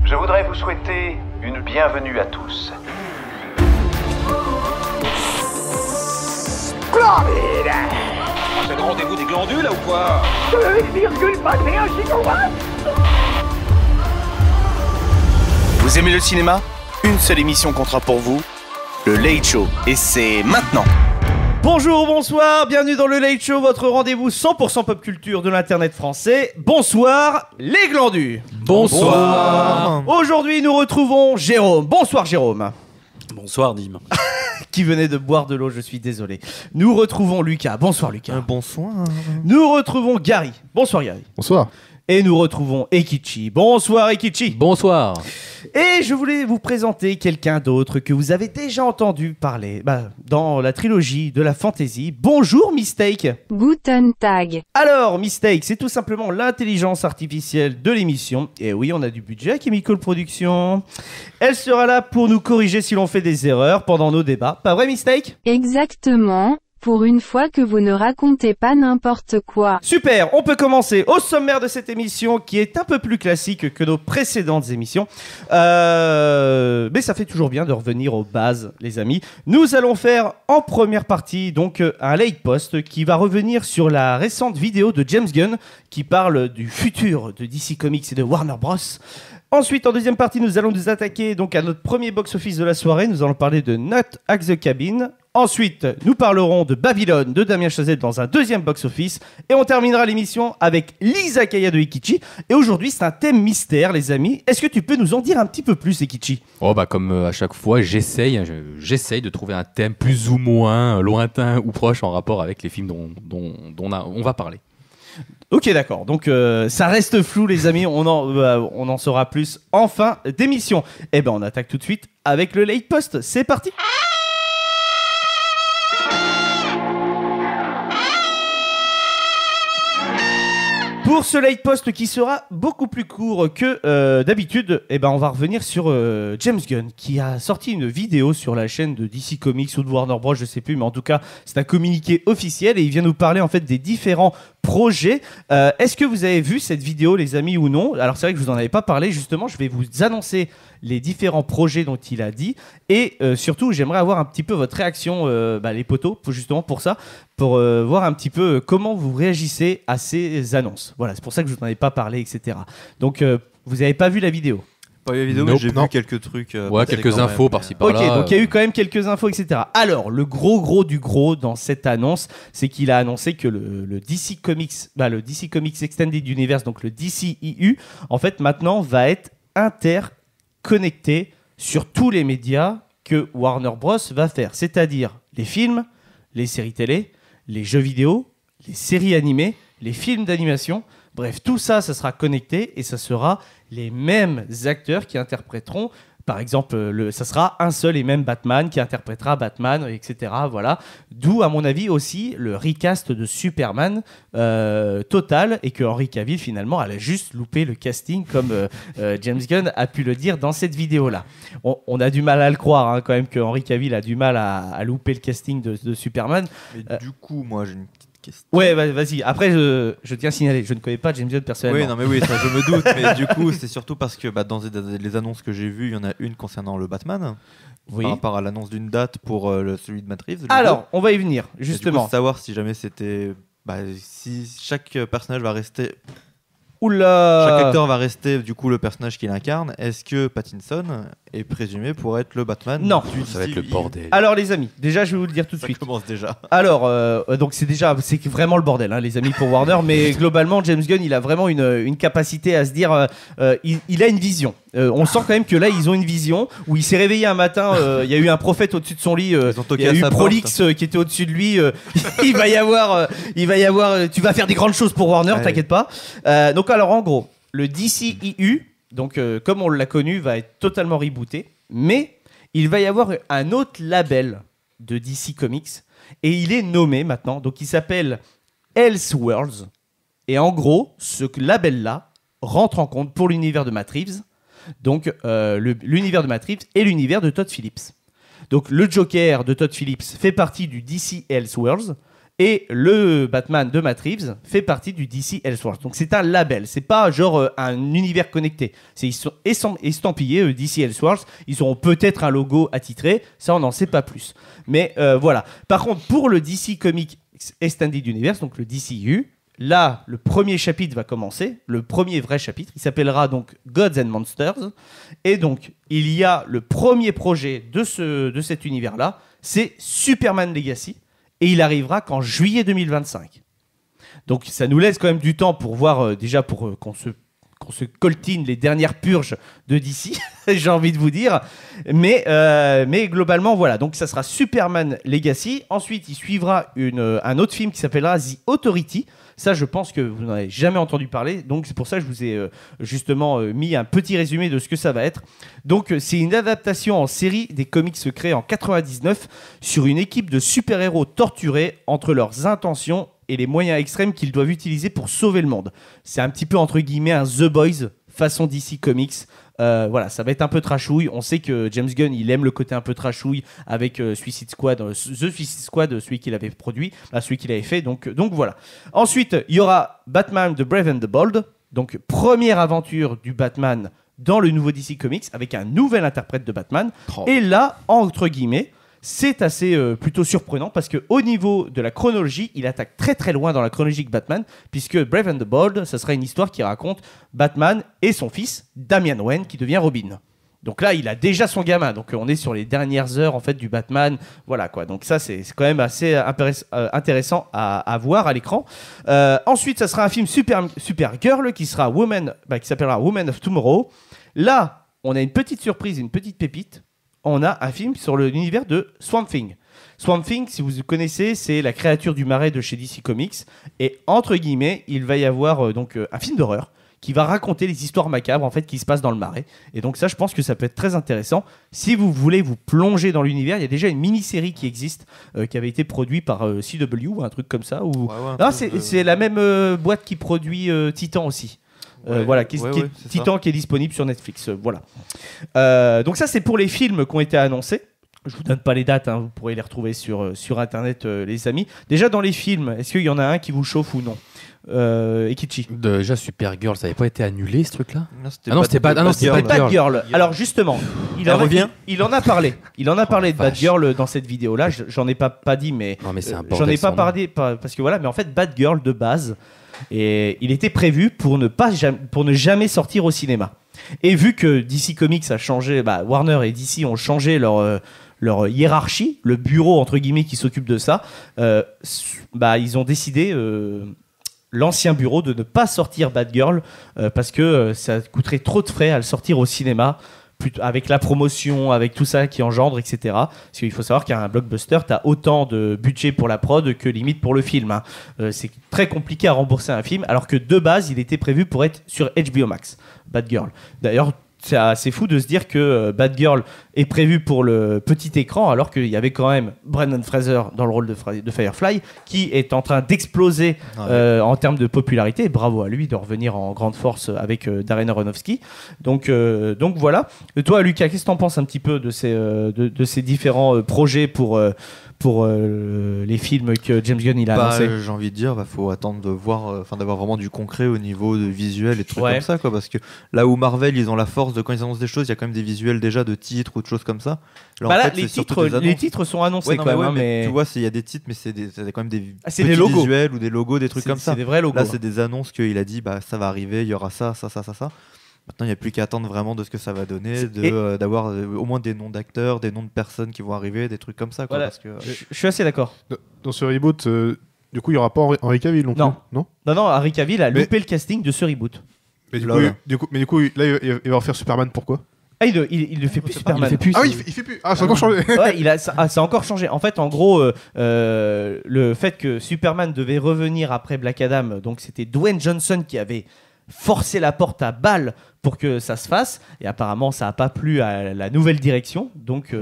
Je voudrais vous souhaiter une bienvenue à tous. C'est le rendez-vous des glandules là ou quoi? 2,1 gigawatts. Vous aimez le cinéma? Une seule émission comptera pour vous, le Late Show. Et c'est maintenant. Bonjour, bonsoir, bienvenue dans le Late Show, votre rendez-vous 100% pop culture de l'internet français. Bonsoir les glandus. Bonsoir. Aujourd'hui nous retrouvons Jérôme. Bonsoir Jérôme. Bonsoir Dim. Qui venait de boire de l'eau, je suis désolé. Nous retrouvons Lucas. Bonsoir Lucas. Bonsoir. Nous retrouvons Gary. Bonsoir Gary. Bonsoir. Et nous retrouvons Ekichi. Bonsoir Ekichi. Bonsoir. Et je voulais vous présenter quelqu'un d'autre que vous avez déjà entendu parler dans la trilogie de la fantasy. Bonjour Mistake. Guten Tag. Alors Mistake, c'est tout simplement l'intelligence artificielle de l'émission. Et oui, on a du budget à Chemical Production. Elle sera là pour nous corriger si l'on fait des erreurs pendant nos débats. Pas vrai Mistake ? Exactement. Pour une fois que vous ne racontez pas n'importe quoi. Super, on peut commencer au sommaire de cette émission qui est un peu plus classique que nos précédentes émissions. Mais ça fait toujours bien de revenir aux bases, les amis. Nous allons faire en première partie donc un late post qui va revenir sur la récente vidéo de James Gunn qui parle du futur de DC Comics et de Warner Bros. Ensuite, en deuxième partie, nous allons nous attaquer donc à notre premier box-office de la soirée. Nous allons parler de Not at the Cabin. Ensuite, nous parlerons de Babylone de Damien Chazelle dans un deuxième box-office. Et on terminera l'émission avec l'Izakaya de Ekichi. Et aujourd'hui, c'est un thème mystère, les amis. Est-ce que tu peux nous en dire un petit peu plus, Ekichi ? Comme à chaque fois, j'essaye de trouver un thème plus ou moins lointain ou proche en rapport avec les films dont on va parler. Ok, d'accord. Donc, ça reste flou, les amis. On en saura plus en fin d'émission. Eh ben, on attaque tout de suite avec le Late Post. C'est parti. Pour ce Late Post qui sera beaucoup plus court que d'habitude, on va revenir sur James Gunn qui a sorti une vidéo sur la chaîne de DC Comics ou de Warner Bros, je sais plus, mais en tout cas c'est un communiqué officiel et il vient nous parler en fait des différents projets. Est-ce que vous avez vu cette vidéo, les amis, ou non ? Alors c'est vrai que je vous en avais pas parlé, justement, je vais vous annoncer les différents projets dont il a dit et surtout j'aimerais avoir un petit peu votre réaction, les potos, justement pour ça, pour voir un petit peu comment vous réagissez à ces annonces. Voilà, c'est pour ça que je vous en avais pas parlé, etc. Donc vous avez pas vu la vidéo ? Pas la vidéo, mais j'ai vu quelques trucs. Quelques infos par-ci par-là. Ok, donc il y a eu quand même quelques infos, etc. Alors, le gros du gros dans cette annonce, c'est qu'il a annoncé que le DC Comics, le DC Comics Extended Universe, donc le DCEU, en fait, maintenant, va être interconnecté sur tous les médias que Warner Bros. Va faire. C'est-à-dire les films, les séries télé, les jeux vidéo, les séries animées, les films d'animation. Bref, tout ça, ça sera connecté et ça sera les mêmes acteurs qui interpréteront, par exemple, ça sera un seul et même Batman qui interprétera Batman, etc. Voilà. D'où, à mon avis, aussi le recast de Superman total et que Henry Cavill, finalement, elle a juste loupé le casting comme James Gunn a pu le dire dans cette vidéo-là. On a du mal à le croire, hein, quand même, que Henry Cavill a du mal à louper le casting de Superman. Mais du coup, moi, j'ai une petite question. Ouais, vas-y. Après, je tiens à signaler, je ne connais pas James Gunn personnellement. Oui, ça je me doute. Mais du coup, c'est surtout parce que dans les annonces que j'ai vues, il y en a une concernant le Batman. Oui. Par rapport à l'annonce d'une date pour celui de Matt Reeves. Alors, on va y venir, justement. Du coup, savoir si jamais c'était... si chaque personnage va rester... Oula. Chaque acteur va rester du coup le personnage qu'il incarne. Est-ce que Pattinson est présumé pour être le Batman ? Non. Ça va être le bordel. Alors les amis, déjà je vais vous le dire tout de suite. Ça commence déjà. Alors, donc c'est vraiment le bordel, hein, les amis, pour Warner. Mais globalement, James Gunn, il a vraiment une capacité à se dire, il a une vision. On sent quand même que là, ils ont une vision où il s'est réveillé un matin, il y a eu un prophète au-dessus de son lit, il y a eu Prolix qui était au-dessus de lui. il va y avoir, tu vas faire des grandes choses pour Warner, t'inquiète pas. Donc alors en gros, le DCEU, donc comme on l'a connu, va être totalement rebooté, mais il va y avoir un autre label de DC Comics et il est nommé maintenant, donc il s'appelle Elseworlds et en gros, ce label-là rentre en compte pour l'univers de Matt Reeves. Donc l'univers de Matt Reeves et l'univers de Todd Phillips. Donc le Joker de Todd Phillips fait partie du DC Elseworlds Et le Batman de Matt Reeves fait partie du DC Elseworlds. Donc c'est un label, c'est pas genre un univers connecté. Ils sont estampillés DC Elseworlds. Ils auront peut-être un logo attitré, ça on n'en sait pas plus. Mais voilà. Par contre, pour le DC Comics Extended Universe, donc le DCU, là, le premier chapitre va commencer, le premier vrai chapitre. Il s'appellera donc Gods and Monsters. Et donc, il y a le premier projet de cet univers-là, c'est Superman Legacy. Et il arrivera qu'en juillet 2025. Donc, ça nous laisse quand même du temps pour voir, déjà, pour qu'on se coltine les dernières purges de DC, j'ai envie de vous dire. Mais globalement, voilà. Donc, ça sera Superman Legacy. Ensuite, il suivra un autre film qui s'appellera The Authority. Ça, je pense que vous n'en avez jamais entendu parler. Donc, c'est pour ça que je vous ai justement mis un petit résumé de ce que ça va être. Donc, c'est une adaptation en série des comics créés en 99 sur une équipe de super-héros torturés entre leurs intentions et les moyens extrêmes qu'ils doivent utiliser pour sauver le monde. C'est un petit peu, entre guillemets, un The Boys façon DC Comics. Voilà, ça va être un peu trashouille. On sait que James Gunn, il aime le côté un peu trashouille avec Suicide Squad, The Suicide Squad, celui qu'il avait produit, celui qu'il avait fait. Donc voilà. Ensuite, il y aura Batman The Brave and the Bold. Donc première aventure du Batman dans le nouveau DC Comics avec un nouvel interprète de Batman. Et là, entre guillemets, c'est assez plutôt surprenant parce qu'au niveau de la chronologie, il attaque très très loin dans la chronologie de Batman, puisque Brave and the Bold, ça sera une histoire qui raconte Batman et son fils, Damian Wayne, qui devient Robin. Donc là, il a déjà son gamin, donc on est sur les dernières heures en fait du Batman, voilà quoi. Donc ça, c'est quand même assez intéressant à voir à l'écran. Ensuite, ça sera un film Supergirl qui sera qui s'appellera Woman of Tomorrow. Là, on a une petite surprise, une petite pépite. On a un film sur l'univers de Swamp Thing. Swamp Thing, si vous connaissez, c'est la créature du marais de chez DC Comics. Et entre guillemets, il va y avoir donc un film d'horreur qui va raconter les histoires macabres en fait qui se passent dans le marais. Et donc ça, je pense que ça peut être très intéressant. Si vous voulez vous plonger dans l'univers, il y a déjà une mini-série qui existe, qui avait été produite par CW ou un truc comme ça. Non, c'est la même boîte qui produit Titan aussi. Voilà, Titan qui est disponible sur Netflix. Voilà. Donc ça, c'est pour les films qui ont été annoncés. Je vous donne pas les dates, hein, vous pourrez les retrouver sur Internet, les amis. Déjà, dans les films, est-ce qu'il y en a un qui vous chauffe ou non Ekichi. Déjà, Supergirl, ça n'avait pas été annulé, ce truc-là? Non, c'était Batgirl. Alors justement, il en a parlé. Il en a parlé de Batgirl dans cette vidéo-là. J'en ai pas dit, mais, j'en ai pas parlé parce que voilà. Mais en fait, Batgirl de base, et il était prévu pour ne jamais sortir au cinéma. Et vu que DC Comics a changé, Warner et DC ont changé leur hiérarchie, le bureau entre guillemets qui s'occupe de ça, ils ont décidé, l'ancien bureau, de ne pas sortir Batgirl parce que ça coûterait trop de frais à le sortir au cinéma, avec la promotion, avec tout ça qui engendre, etc. Parce qu'il faut savoir qu'un blockbuster, tu as autant de budget pour la prod que limite pour le film. Hein. C'est très compliqué à rembourser un film, alors que de base, il était prévu pour être sur HBO Max, Batgirl. D'ailleurs, c'est assez fou de se dire que Batgirl est prévu pour le petit écran, alors qu'il y avait quand même Brendan Fraser dans le rôle de Firefly, qui est en train d'exploser en termes de popularité. Bravo à lui de revenir en grande force avec Darren Aronofsky. Donc voilà. Et toi, Lucas, qu'est-ce que tu en penses un petit peu de ces différents projets pour les films que James Gunn il a annoncé? J'ai envie de dire, faut attendre de voir, d'avoir vraiment du concret au niveau de visuel et trucs comme ça, quoi, parce que là où Marvel ils ont la force de quand ils annoncent des choses, il y a quand même des visuels déjà de titres ou de choses comme ça. Là, les titres sont annoncés quand même, mais tu vois, il y a des titres, mais c'est quand même des petits logos visuels ou des logos, des trucs comme ça. C'est des vrais logos. Là, c'est des annonces qu'il a dit, ça va arriver, il y aura ça. Maintenant, il n'y a plus qu'à attendre vraiment de ce que ça va donner, d'avoir au moins des noms d'acteurs, des noms de personnes qui vont arriver, des trucs comme ça. Quoi, voilà. Parce que, je suis assez d'accord. Dans ce reboot, du coup, il n'y aura pas Henry Cavill non plus. Non, Henry Cavill a loupé le casting de ce reboot. Mais du coup, là, il va refaire Superman, pourquoi? Il ne fait plus Superman. Il fait plus. Ça a encore changé. Ça a encore changé. En fait, en gros, le fait que Superman devait revenir après Black Adam, donc c'était Dwayne Johnson qui avait forcé la porte à balle pour que ça se fasse, et apparemment ça n'a pas plu à la nouvelle direction, donc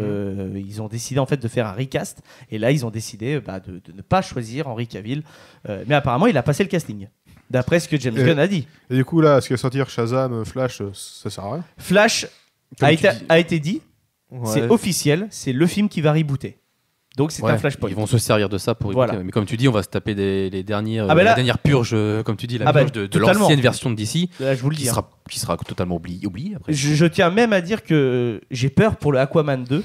ils ont décidé en fait de faire un recast, et là ils ont décidé de ne pas choisir Henry Cavill, mais apparemment il a passé le casting d'après ce que James Gunn a dit. Et du coup là, ce qu'il va sortir Shazam, Flash, ça sert à rien. Flash a été dit, c'est officiel, c'est le film qui va rebooter. Donc c'est Ouais, un Flashpoint. Ils vont se servir de ça pour éviter. Voilà. Mais comme tu dis, on va se taper les dernières, Ah bah là- la dernière purge, comme tu dis, la purge de totalement. l'ancienne version de DC, Là, je vous le dis. qui sera totalement oubliée après. Je tiens même à dire que j'ai peur pour le Aquaman 2.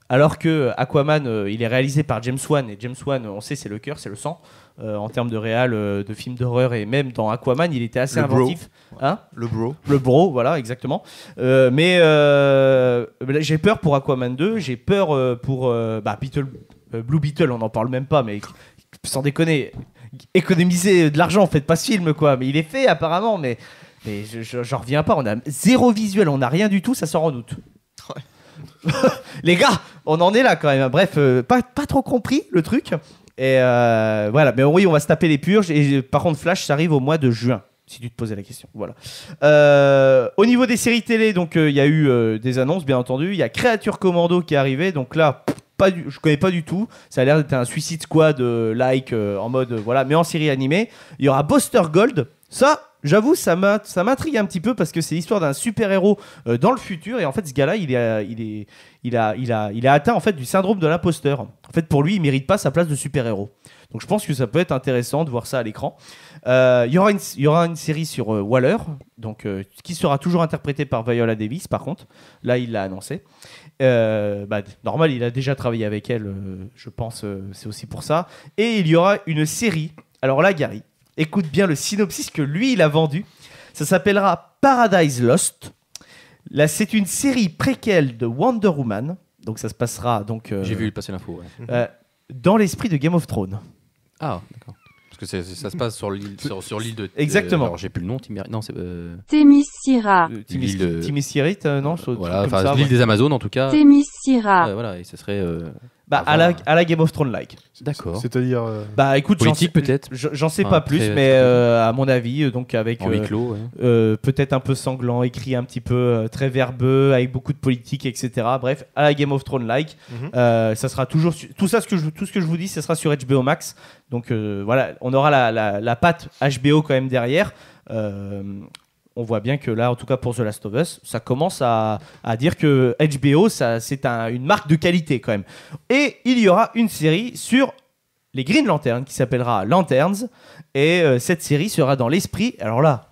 Alors que Aquaman, il est réalisé par James Wan, et James Wan, on sait, c'est le cœur, c'est le sang, en termes de réal, de films d'horreur, et même dans Aquaman, il était assez Le bro. inventif. Hein, Le bro. le bro, voilà, exactement. Mais j'ai peur pour Aquaman 2, j'ai peur pour Blue Beetle, on n'en parle même pas, mais sans déconner, économisez de l'argent, faites pas ce film, quoi. Mais il est fait apparemment, mais j'en reviens pas, on a zéro visuel, on a rien du tout, ça sort en août. Les gars, on en est là quand même. Bref, pas trop compris le truc. Et voilà, mais oui, on va se taper les purges. Et par contre, Flash, ça arrive au mois de juin, si tu te posais la question. Voilà. Au niveau des séries télé, donc il y a eu des annonces, bien entendu. Il y a Creature Commando qui est arrivé. Donc là, je connais pas du tout. Ça a l'air d'être un Suicide Squad en mode voilà, mais en série animée. Il y aura Buster Gold. Ça. J'avoue, ça m'intrigue un petit peu parce que c'est l'histoire d'un super-héros dans le futur, et en fait ce gars-là, il a atteint en fait du syndrome de l'imposteur. En fait, pour lui, il mérite pas sa place de super-héros. Donc je pense que ça peut être intéressant de voir ça à l'écran. Il y aura une série sur Waller, donc qui sera toujours interprétée par Viola Davis. Par contre, là, il l'a annoncé. Normal, il a déjà travaillé avec elle. Je pense, c'est aussi pour ça. Et il y aura une série. Alors là, Gary, écoute bien le synopsis que lui, il a vendu. Ça s'appellera Paradise Lost. Là, c'est une série préquelle de Wonder Woman. Donc, ça se passera. J'ai vu passer l'info. Ouais. Dans l'esprit de Game of Thrones. Ah, d'accord. Parce que ça se passe sur l'île de. Exactement. Alors, j'ai plus le nom. Non, c'est. Themyscira. Themyscira, non. Voilà, l'île des Amazones en tout cas. Themyscira. Voilà, et ce serait. À la Game of Thrones like. D'accord. C'est-à-dire. Écoute, politique peut-être. J'en sais pas plus, mais à mon avis, donc avec en huis clos, ouais. peut-être un peu sanglant, écrit un petit peu très verbeux, avec beaucoup de politique, etc. Bref, à la Game of Thrones like. Ça sera toujours tout ce que je vous dis, ça sera sur HBO Max. Donc voilà, on aura la patte HBO quand même derrière. On voit bien que là, en tout cas pour The Last of Us, ça commence à dire que HBO, c'est une marque de qualité quand même. Et il y aura une série sur les Green Lanterns qui s'appellera Lanterns. Et cette série sera dans l'esprit, alors là,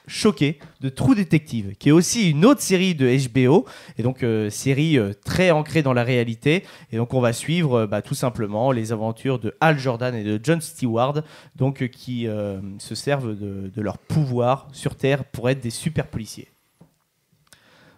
choqué, de True Detective, qui est aussi une autre série de HBO. Et donc, série très ancrée dans la réalité. Et donc, on va suivre tout simplement les aventures de Hal Jordan et de John Stewart, donc, qui se servent de leur pouvoir sur Terre pour être des super policiers.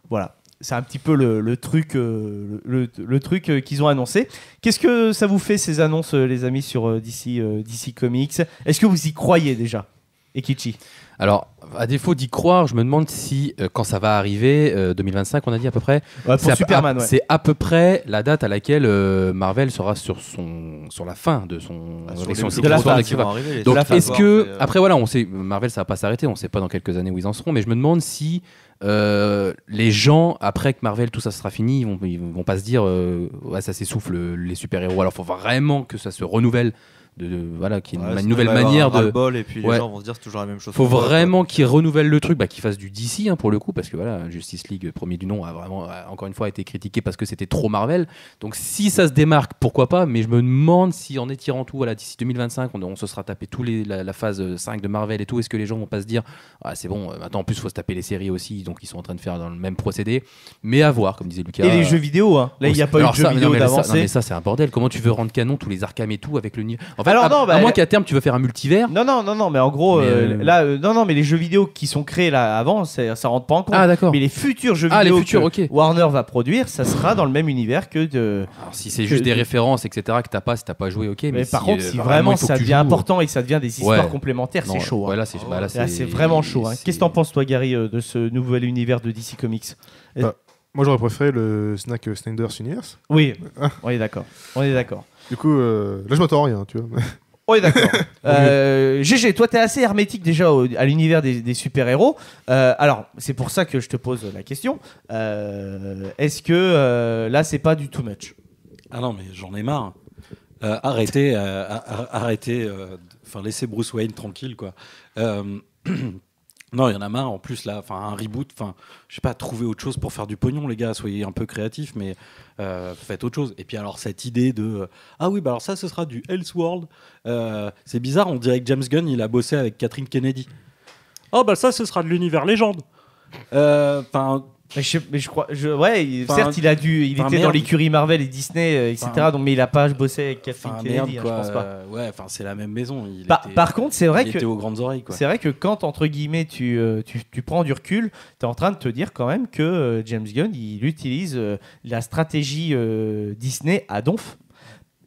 Voilà. C'est un petit peu le truc, le truc qu'ils ont annoncé. Qu'est-ce que ça vous fait, ces annonces, les amis, sur DC Comics ? Est-ce que vous y croyez déjà ? Ekichi ? Alors, à défaut d'y croire, je me demande si, quand ça va arriver, 2025, on a dit à peu près, c'est à peu près la date à laquelle Marvel sera sur la fin de son Donc, est-ce que après voilà, on sait Marvel, ça va pas s'arrêter, on sait pas dans quelques années où ils en seront, mais je me demande si les gens, après que Marvel tout ça sera fini, ils vont pas se dire ouais, ça s'essouffle les super-héros. Alors, faut vraiment que ça se renouvelle. Voilà, qui est une nouvelle manière de bol, et puis les gens vont se dire c'est toujours la même chose. Faut vraiment qu'ils renouvellent le truc, qu'ils fassent du DC pour le coup, parce que voilà, Justice League, premier du nom, a vraiment encore une fois été critiqué parce que c'était trop Marvel. Donc si ça se démarque, pourquoi pas, mais je me demande si en étirant tout, voilà, d'ici 2025, on se sera tapé la phase 5 de Marvel et tout, est-ce que les gens vont pas se dire ah c'est bon, maintenant en plus faut se taper les séries aussi, donc ils sont en train de faire dans le même procédé, mais à voir, comme disait Lucas. Et les jeux vidéo, hein. Là il n'y a pas eu de jeux vidéo d'avancée. Mais ça c'est un bordel. Comment tu veux rendre canon tous les Arkham et tout avec le niveau. En fait, à moins qu'à terme tu veux faire un multivers. Non, mais en gros, mais les jeux vidéo qui sont créés là avant, ça rentre pas en compte. Ah d'accord. Mais les futurs jeux vidéo que Warner va produire, ça sera dans le même univers que de. Alors, si c'est juste des références, etc., que si t'as pas joué, ok. Mais par contre, si vraiment ça devient important et que ça devient des histoires complémentaires, c'est chaud. Ouais, là, c'est vraiment chaud. Qu'est-ce que t'en penses, toi, Gary, de ce nouvel univers de DC Comics ? Moi, j'aurais préféré le Snack Snyder's Universe. Oui, on est d'accord. Du coup, là, je m'attends à rien, tu vois. Oui, d'accord. GG, toi, t'es assez hermétique déjà à l'univers des super-héros. Alors, c'est pour ça que je te pose la question. Est-ce que là, c'est pas du too much ? Ah non, mais j'en ai marre. Arrêtez. Laissez Bruce Wayne tranquille, quoi. Non, il y en a marre. En plus, là, un reboot. Je sais pas, trouver autre chose pour faire du pognon, les gars. Soyez un peu créatifs, mais faites autre chose. Et puis alors, cette idée de ah oui, bah alors ça, ce sera du Elseworld. C'est bizarre. On dirait que James Gunn, il a bossé avec Catherine Kennedy. Oh bah ça, ce sera de l'univers légende. Mais je crois, certes, il était dans l'écurie Marvel et Disney, etc. Mais il a pas bossé avec Catherine Kennedy, je pense pas. C'est la même maison. Par contre, c'est vrai il était aux grandes oreilles, quoi. C'est vrai que quand entre guillemets tu prends du recul, t'es en train de te dire quand même que James Gunn il utilise la stratégie Disney à donf.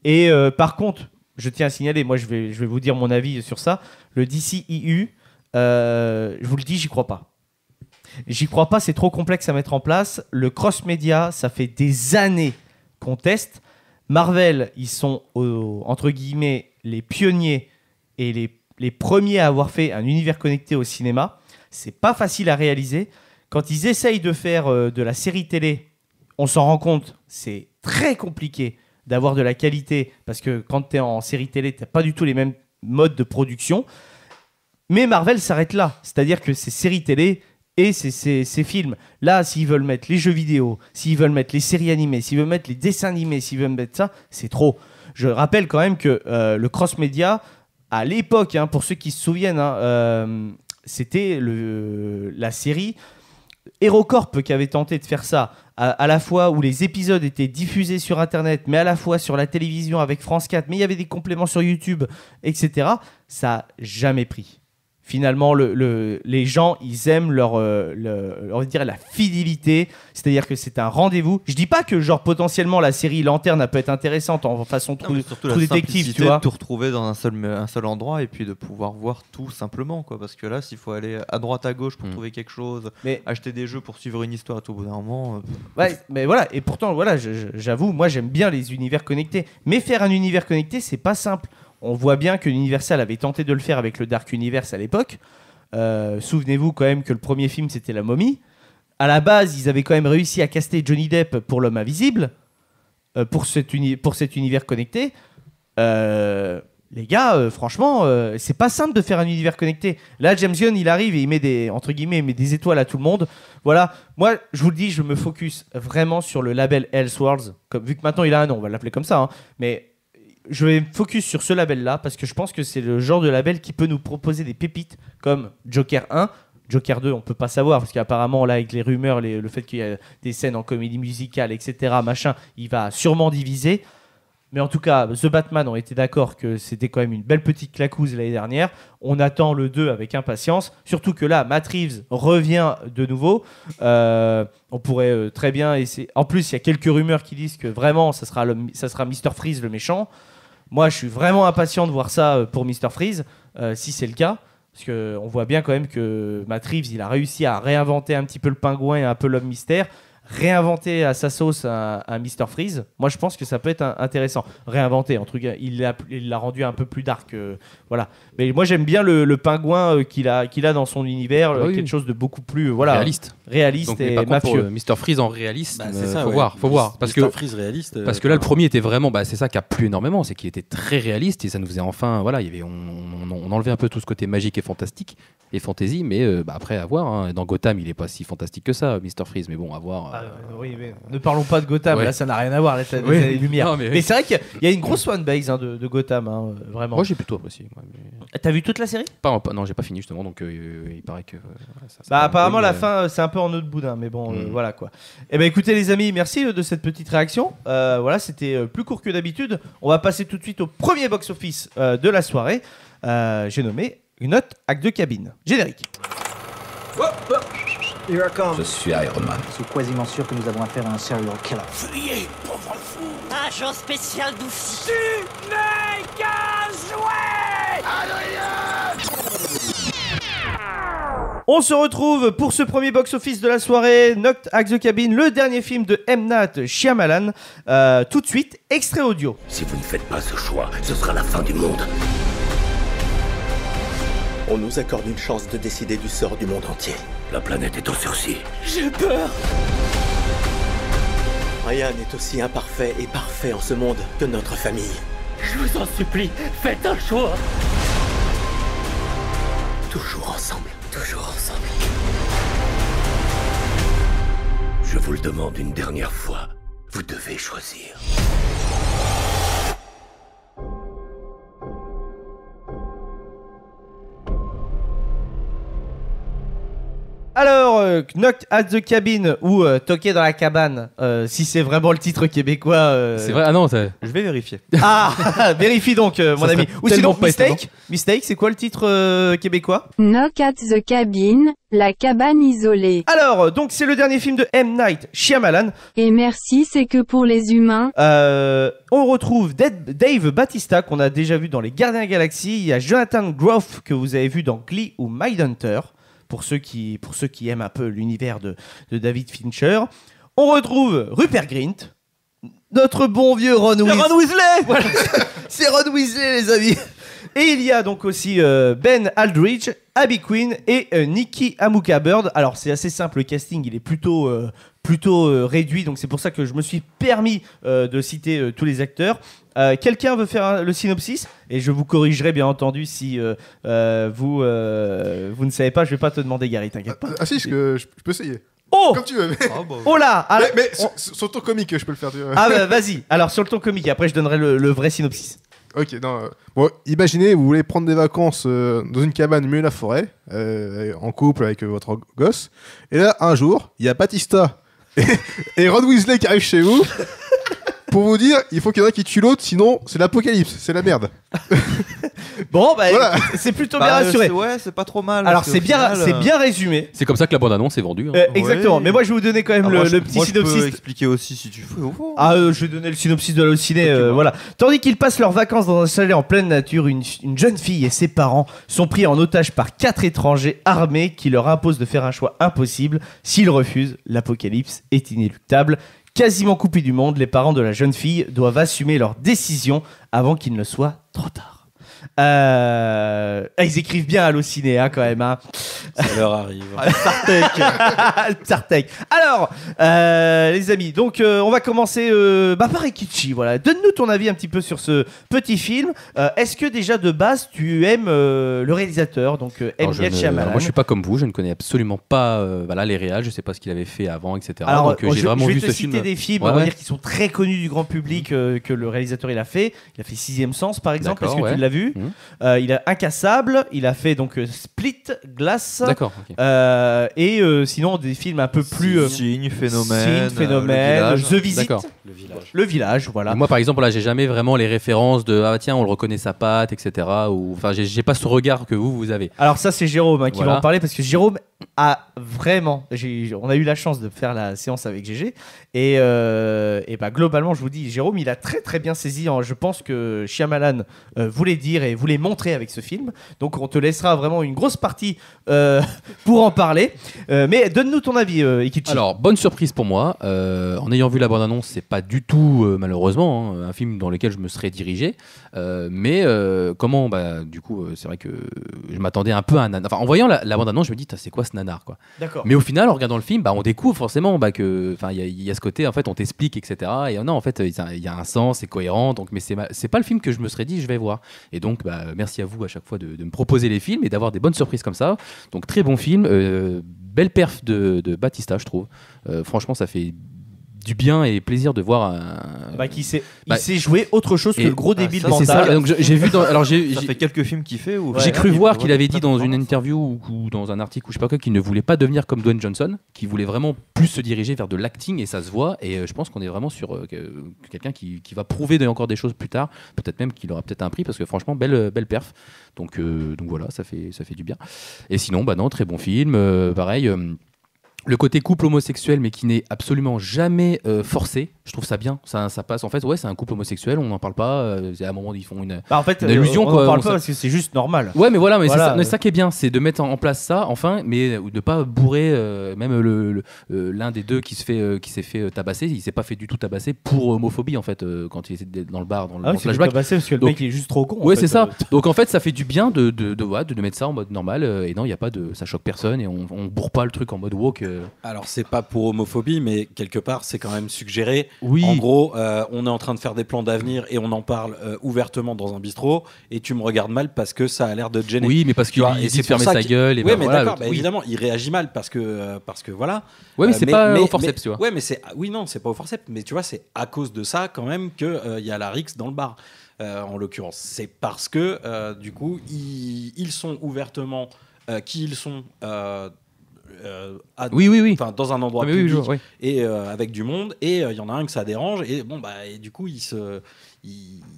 Et par contre, je tiens à signaler, moi je vais vous dire mon avis sur ça. Le DCEU, je vous le dis, j'y crois pas. J'y crois pas, c'est trop complexe à mettre en place. Le cross-média, ça fait des années qu'on teste. Marvel, ils sont entre guillemets les pionniers et les premiers à avoir fait un univers connecté au cinéma. C'est pas facile à réaliser. Quand ils essayent de faire de la série télé, on s'en rend compte, c'est très compliqué d'avoir de la qualité parce que quand tu es en série télé, tu n'as pas du tout les mêmes modes de production. Mais Marvel s'arrête là. C'est-à-dire que ces séries télé et ces films, là, s'ils veulent mettre les jeux vidéo, s'ils veulent mettre les séries animées, s'ils veulent mettre les dessins animés, s'ils veulent mettre ça, c'est trop. Je rappelle quand même que le cross-média, à l'époque, pour ceux qui se souviennent, c'était la série HeroCorp qui avait tenté de faire ça, à la fois où les épisodes étaient diffusés sur Internet, mais à la fois sur la télévision avec France 4, mais il y avait des compléments sur YouTube, etc. Ça n'a jamais pris. Finalement, les gens, ils aiment on va dire la fidélité, c'est-à-dire que c'est un rendez-vous. Je dis pas que genre potentiellement la série Lanterne peut être intéressante en façon True Detective, tu vois. De tout retrouver dans un seul endroit et puis de pouvoir voir tout simplement, quoi. Parce que là, s'il faut aller à droite à gauche pour trouver quelque chose, acheter des jeux pour suivre une histoire, tout au bout d'un moment. Ouais, mais voilà. Et pourtant, voilà, j'avoue, moi j'aime bien les univers connectés, mais faire un univers connecté, c'est pas simple. On voit bien que Universal avait tenté de le faire avec le Dark Universe à l'époque. Souvenez-vous quand même que le premier film, c'était La Momie. À la base, ils avaient quand même réussi à caster Johnny Depp pour L'Homme Invisible, pour cet univers connecté. Les gars, franchement, c'est pas simple de faire un univers connecté. Là, James Gunn, il arrive et il met des étoiles à tout le monde. Voilà. Moi, je vous le dis, je me focus vraiment sur le label Elseworlds. Vu que maintenant, il a un nom, on va l'appeler comme ça. Mais je vais me focus sur ce label-là parce que je pense que c'est le genre de label qui peut nous proposer des pépites comme Joker 1. Joker 2, on peut pas savoir parce qu'apparemment, là, avec les rumeurs, le fait qu'il y a des scènes en comédie musicale, etc., machin, il va sûrement diviser. Mais en tout cas, The Batman, on était d'accord que c'était quand même une belle petite claquouse l'année dernière. On attend le 2 avec impatience. Surtout que là, Matt Reeves revient de nouveau. On pourrait très bien essayer. En plus, il y a quelques rumeurs qui disent que vraiment, ça sera Mr. Freeze le méchant. Moi, je suis vraiment impatient de voir ça pour Mr. Freeze, si c'est le cas. Parce qu'on voit bien quand même que Matt Reeves, il a réussi à réinventer un petit peu le pingouin et un peu l'homme mystère. Réinventer à sa sauce un Mr. Freeze, moi je pense que ça peut être intéressant. Réinventer, en tout cas, il l'a rendu un peu plus dark. Voilà. Mais moi j'aime bien le pingouin qu'il a dans son univers, quelque chose de beaucoup plus réaliste donc, et mafieux. Mr. Freeze en réaliste, c'est ça, faut voir. Parce Freeze réaliste. Parce que là le premier était vraiment, c'est ça qui a plu énormément, c'est qu'il était très réaliste et ça nous faisait enfin, voilà, on enlevait un peu tout ce côté magique et fantastique et fantasy, mais après à voir. Hein. Dans Gotham, il est pas si fantastique que ça, Mr. Freeze, mais bon, à voir. Oui, mais ne parlons pas de Gotham, là ça n'a rien à voir, là t'as les lumières. Non, mais c'est vrai qu'il y a une grosse fanbase de Gotham, vraiment. Moi j'ai plutôt apprécié. T'as vu toute la série ? Non, j'ai pas fini justement, donc il paraît que. Apparemment la fin c'est un peu en eau de boudin, mais bon, voilà quoi. Eh ben écoutez les amis, merci de cette petite réaction. Voilà, c'était plus court que d'habitude. On va passer tout de suite au premier box-office de la soirée. J'ai nommé une note acte de cabine. Générique. Je suis Iron Man. Je suis quasiment sûr que nous avons affaire à un serial killer. Fuyez, pauvre fou! Agent spécial d'Oufsi. Tu n'es qu'un jouet! Adrien! On se retrouve pour ce premier box-office de la soirée. Knocked at the Cabin, le dernier film de M. Night Shyamalan. Tout de suite, extrait audio. Si vous ne faites pas ce choix, ce sera la fin du monde. On nous accorde une chance de décider du sort du monde entier. La planète est en sursis. J'ai peur. Rien n'est aussi imparfait et parfait en ce monde que notre famille. Je vous en supplie, faites un choix. Toujours ensemble, toujours ensemble. Je vous le demande une dernière fois. Vous devez choisir. Alors, Knock at the Cabin ou Toquer dans la cabane, si c'est vraiment le titre québécois. C'est vrai, ah non, je vais vérifier. Ah, vérifie donc, mon ami. Ou sinon, Mistake, c'est quoi le titre québécois? Knock at the Cabin, la cabane isolée. Alors, donc c'est le dernier film de M. Night Shyamalan. Et merci, c'est que pour les humains. On retrouve Dave Bautista qu'on a déjà vu dans Les Gardiens de la Galaxie. Il y a Jonathan Groff que vous avez vu dans Glee ou Mindhunter. Pour ceux qui aiment un peu l'univers de David Fincher. On retrouve Rupert Grint, notre bon vieux Ron Weasley. Ron Weasley. Voilà. C'est Ron Weasley, les amis. Et il y a donc aussi Ben Aldridge, Abby Quinn et Nikki Amuka Bird. Alors c'est assez simple, le casting il est plutôt réduit, donc c'est pour ça que je me suis permis de citer tous les acteurs. Quelqu'un veut faire le synopsis? Et je vous corrigerai bien entendu si vous ne savez pas, je vais pas te demander Gary, t'inquiète pas. Ah si, je peux essayer. Oh, comme tu veux. Mais... Oh là alors, mais sur ton comique, je peux le faire. Ah bah vas-y, alors sur le ton comique, après je donnerai le vrai synopsis. Ok, non. Bon, imaginez, vous voulez prendre des vacances dans une cabane au milieu de la forêt, en couple avec votre gosse. Et là, un jour, il y a Bautista et Ron Weasley qui arrivent chez vous pour vous dire il faut qu'il y en ait qui tue l'autre, sinon c'est l'apocalypse, c'est la merde. Bon, bah voilà. C'est plutôt bien rassuré. Ouais, c'est pas trop mal. Alors c'est bien résumé. C'est comme ça que la bande-annonce est vendue. Exactement. Mais moi je vais vous donner quand même le petit synopsis. Je peux expliquer aussi si tu veux. Je vais donner le synopsis de l'halluciné. Voilà. Tandis qu'ils passent leurs vacances dans un chalet en pleine nature, une jeune fille et ses parents sont pris en otage par 4 étrangers armés qui leur imposent de faire un choix impossible. S'ils refusent, l'apocalypse est inéluctable. Quasiment coupés du monde, les parents de la jeune fille doivent assumer leur décision avant qu'il ne soit trop tard. Ils écrivent bien Allociné quand même. Hein. Ça leur arrive. Tsartek. Alors, les amis, donc on va commencer par Rikichi. Voilà. Donne-nous ton avis un petit peu sur ce petit film. Est-ce que déjà de base tu aimes le réalisateur, donc M. Night Shyamalan? Moi je suis pas comme vous, je ne connais absolument pas les réals, je sais pas ce qu'il avait fait avant, etc. Alors, donc j'ai vraiment vu ce film. Je vais te citer des films, on va dire, qui sont très connus du grand public que le réalisateur il a fait. Il a fait Sixième Sens par exemple, parce que tu l'as vu. Il a Incassable, il a fait donc Split, Glass. D'accord. Okay. Et sinon des films un peu plus Signe, Phénomène, The Visit, le village, voilà. Et moi par exemple là, j'ai jamais vraiment les références de tiens on le reconnaît sa patte, etc. Ou enfin j'ai pas ce regard que vous avez. Alors ça c'est Jérôme qui va en parler, parce que Jérôme a vraiment, on a eu la chance de faire la séance avec GG et bah globalement je vous dis, Jérôme il a très très bien saisi, je pense que Shyamalan voulait dire et voulait montrer avec ce film, donc on te laissera vraiment une grosse partie pour en parler, mais donne-nous ton avis Ikichi. Alors bonne surprise pour moi, en ayant vu la bande-annonce, c'est pas du tout malheureusement un film dans lequel je me serais dirigé, mais comment du coup c'est vrai que je m'attendais un peu à un nanar. Enfin en voyant la bande-annonce je me dis c'est quoi ce nanar quoi. D'accord. Mais au final en regardant le film on découvre forcément que enfin il y a ce côté en fait on t'explique etc. Et non en fait il y a un sens, c'est cohérent, donc mais c'est pas le film que je me serais dit je vais voir. Et donc merci à vous à chaque fois de me proposer les films et d'avoir des bonnes surprises comme ça. Donc très bon film, belle perf de Bautista je trouve. Franchement ça fait du bien et plaisir de voir il sait jouer autre chose que le gros débile mental. C'est ça. Donc j'ai vu ça fait quelques films qu'il fait j'ai cru voir qu'il avait dit dans une interview ou dans un article ou je sais pas quoi qu'il ne voulait pas devenir comme Dwayne Johnson, qu'il voulait vraiment plus se diriger vers de l'acting, et ça se voit, et je pense qu'on est vraiment sur quelqu'un qui va prouver encore des choses plus tard, peut-être même qu'il aura peut-être un prix, parce que franchement belle perf. Donc voilà, ça fait du bien. Et sinon non, très bon film, pareil. Le côté couple homosexuel, mais qui n'est absolument jamais forcé, je trouve ça bien. Ça passe. En fait, c'est un couple homosexuel, on n'en parle pas. À un moment, ils font une allusion. On n'en parle pas parce que c'est juste normal. Ouais, mais voilà, mais c'est ça qui est bien, c'est de mettre en place ça, enfin, mais de ne pas bourrer même l'un des deux qui s'est fait tabasser. Il s'est pas fait du tout tabasser pour homophobie, en fait, quand il était dans le bar, dans le flashback. Tabasser parce que le mec il est juste trop con. Ouais, c'est ça. Donc en fait, ça fait du bien de mettre ça en mode normal. Et non, il y a pas ça choque personne, et on bourre pas le truc en mode woke. Alors c'est pas pour homophobie, mais quelque part c'est quand même suggéré Oui. En gros, on est en train de faire des plans d'avenir et on en parle ouvertement dans un bistrot et tu me regardes mal parce que ça a l'air de te gêner. Oui, mais parce qu'il dit de fermer sa gueule. Oui, mais d'accord, évidemment, il réagit mal parce que voilà. Oui, mais c'est pas au forceps, tu vois. Ouais, mais c'est pas au forceps, mais tu vois, c'est à cause de ça quand même que y a la rixe dans le bar. En l'occurrence, c'est parce que du coup, ils sont ouvertement qui ils sont. Oui. Dans un endroit public et avec du monde, et il y en a un que ça dérange, et bon et du coup il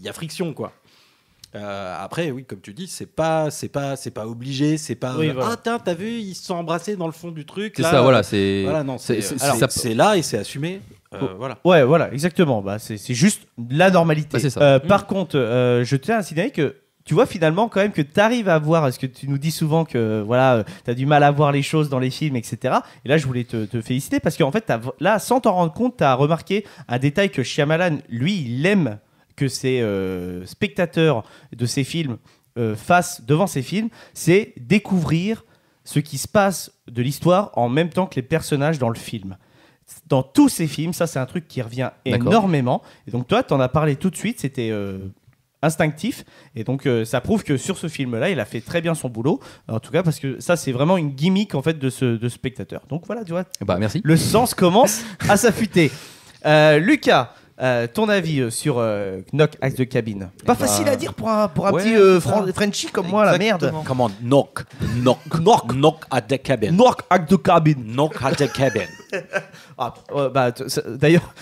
y a friction quoi. Après oui, comme tu dis, c'est pas obligé, c'est pas ah t'as vu, ils se sont embrassés dans le fond du truc. C'est là, ça, voilà, c'est là et c'est assumé. Voilà. Ouais, voilà, exactement. Bah, c'est juste la normalité. Bah, c'est ça. Par contre, je tiens à signaler que tu vois finalement quand même que tu arrives à voir, parce que tu nous dis souvent que voilà, tu as du mal à voir les choses dans les films, etc. Et là, je voulais te féliciter parce qu'en fait, là, sans t'en rendre compte, tu as remarqué un détail que Shyamalan, lui, il aime que ses spectateurs de ses films fassent devant ses films, c'est découvrir ce qui se passe de l'histoire en même temps que les personnages dans le film. Dans tous ces films, ça c'est un truc qui revient énormément. Et donc toi, tu en as parlé tout de suite, c'était instinctif. Et donc ça prouve que sur ce film-là, il a fait très bien son boulot. En tout cas, parce que ça c'est vraiment une gimmick en fait de spectateur. Donc voilà, tu vois, merci. Le sens commence à s'affûter. Lucas, ton avis sur Knock at the Cabin. Pas facile à dire pour un petit Frenchie comme moi, la merde. Comment knock at the cabin. Knock at the cabin. Knock at the cabin. D'ailleurs,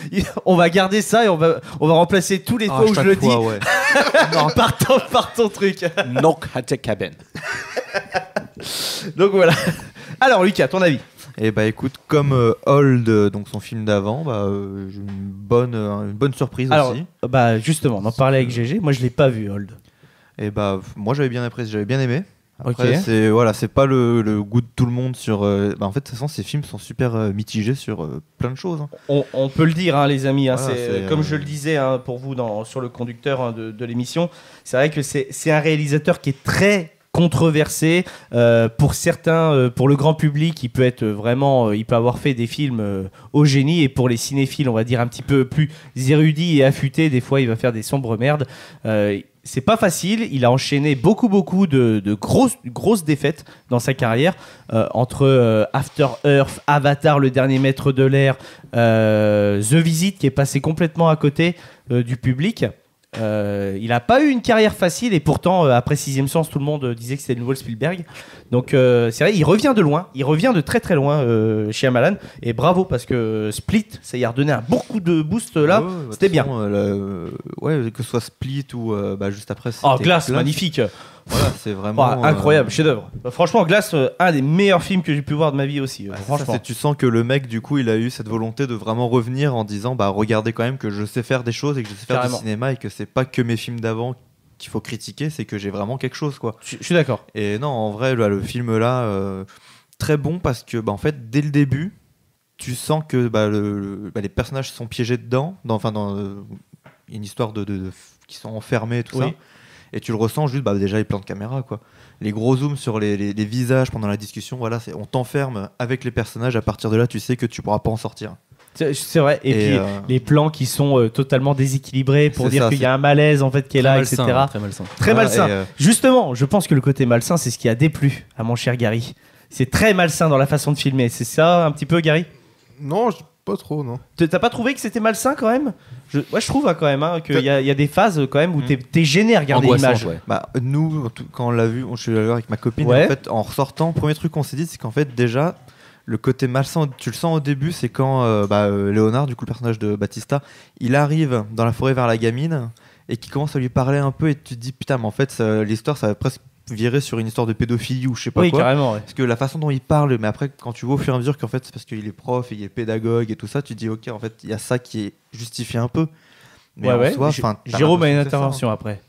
on va garder ça et on va remplacer tous les fois où je le dis. Ouais. Non, par ton truc. Knock at the cabin. Donc voilà. Alors Lucas, ton avis? Et bah écoute, comme Old, donc son film d'avant, j'ai une bonne surprise aussi. Bah justement, on en parlait avec GG. Moi, je l'ai pas vu Old. Et bah moi j'avais bien apprécié, j'avais bien aimé. Après, c'est pas le goût de tout le monde sur. En fait, de toute façon, ces films sont super mitigés sur plein de choses. On peut le dire, hein, les amis. Hein, Voilà, comme je le disais pour vous sur le conducteur de l'émission, c'est vrai que c'est un réalisateur qui est très controversé pour certains, pour le grand public, il peut être vraiment, il peut avoir fait des films au génie, et pour les cinéphiles, on va dire un petit peu plus érudits et affûtés, des fois il va faire des sombres merdes. C'est pas facile, il a enchaîné beaucoup de grosses défaites dans sa carrière, entre After Earth, Avatar, le dernier maître de l'air, The Visit qui est passé complètement à côté du public. Il n'a pas eu une carrière facile, et pourtant après Sixième Sens, tout le monde disait que c'était le nouveau Spielberg. Donc c'est vrai, il revient de loin, il revient de très très loin chez Shyamalan, et bravo, parce que Split, ça y a redonné un bon coup de boost là. C'était bien. Que ce soit Split ou juste après. Glass, magnifique. Voilà, c'est vraiment incroyable, chef-d'œuvre. Franchement, Glass, un des meilleurs films que j'ai pu voir de ma vie aussi. Franchement. Tu sens que le mec, du coup, il a eu cette volonté de vraiment revenir en disant, regardez quand même que je sais faire des choses et que je sais faire du cinéma, et que c'est pas que mes films d'avant qu'il faut critiquer, c'est que j'ai vraiment quelque chose, quoi. Je suis d'accord. Et non, en vrai, le film là, très bon, parce que en fait, dès le début, tu sens que les personnages sont piégés dedans, dans une histoire qui sont enfermés et tout ça. Et tu le ressens juste, déjà les plans de caméra, quoi. Les gros zooms sur les visages pendant la discussion, voilà, on t'enferme avec les personnages. À partir de là, tu sais que tu pourras pas en sortir. C'est vrai. Et puis les plans qui sont totalement déséquilibrés pour dire qu'il y a un malaise en fait qui est là, malsain, etc. Très malsain. Très malsain. Justement, je pense que le côté malsain, c'est ce qui a déplu à mon cher Gary. C'est très malsain dans la façon de filmer. C'est ça un petit peu, Gary? Non, pas trop, non. T'as pas trouvé que c'était malsain quand même? Moi je trouve quand même qu'il y a des phases quand même où t'es gêné à regarder l'image. Ouais. Nous, quand on l'a vu, je suis allé avec ma copine, et en fait, en ressortant, le premier truc qu'on s'est dit, c'est qu'en fait déjà, le côté malsain, tu le sens au début, c'est quand Léonard, du coup le personnage de Batista, il arrive dans la forêt vers la gamine et qui commence à lui parler un peu, et tu te dis putain, mais en fait l'histoire ça va presque virer sur une histoire de pédophilie ou je sais pas quoi. Carrément, ouais. Parce que la façon dont il parle, mais après quand tu vois au fur et à mesure qu'en fait c'est parce qu'il est prof et il est pédagogue et tout ça, tu te dis ok, en fait il y a ça qui est justifié un peu. Mais en soi, Jérôme a une intervention après.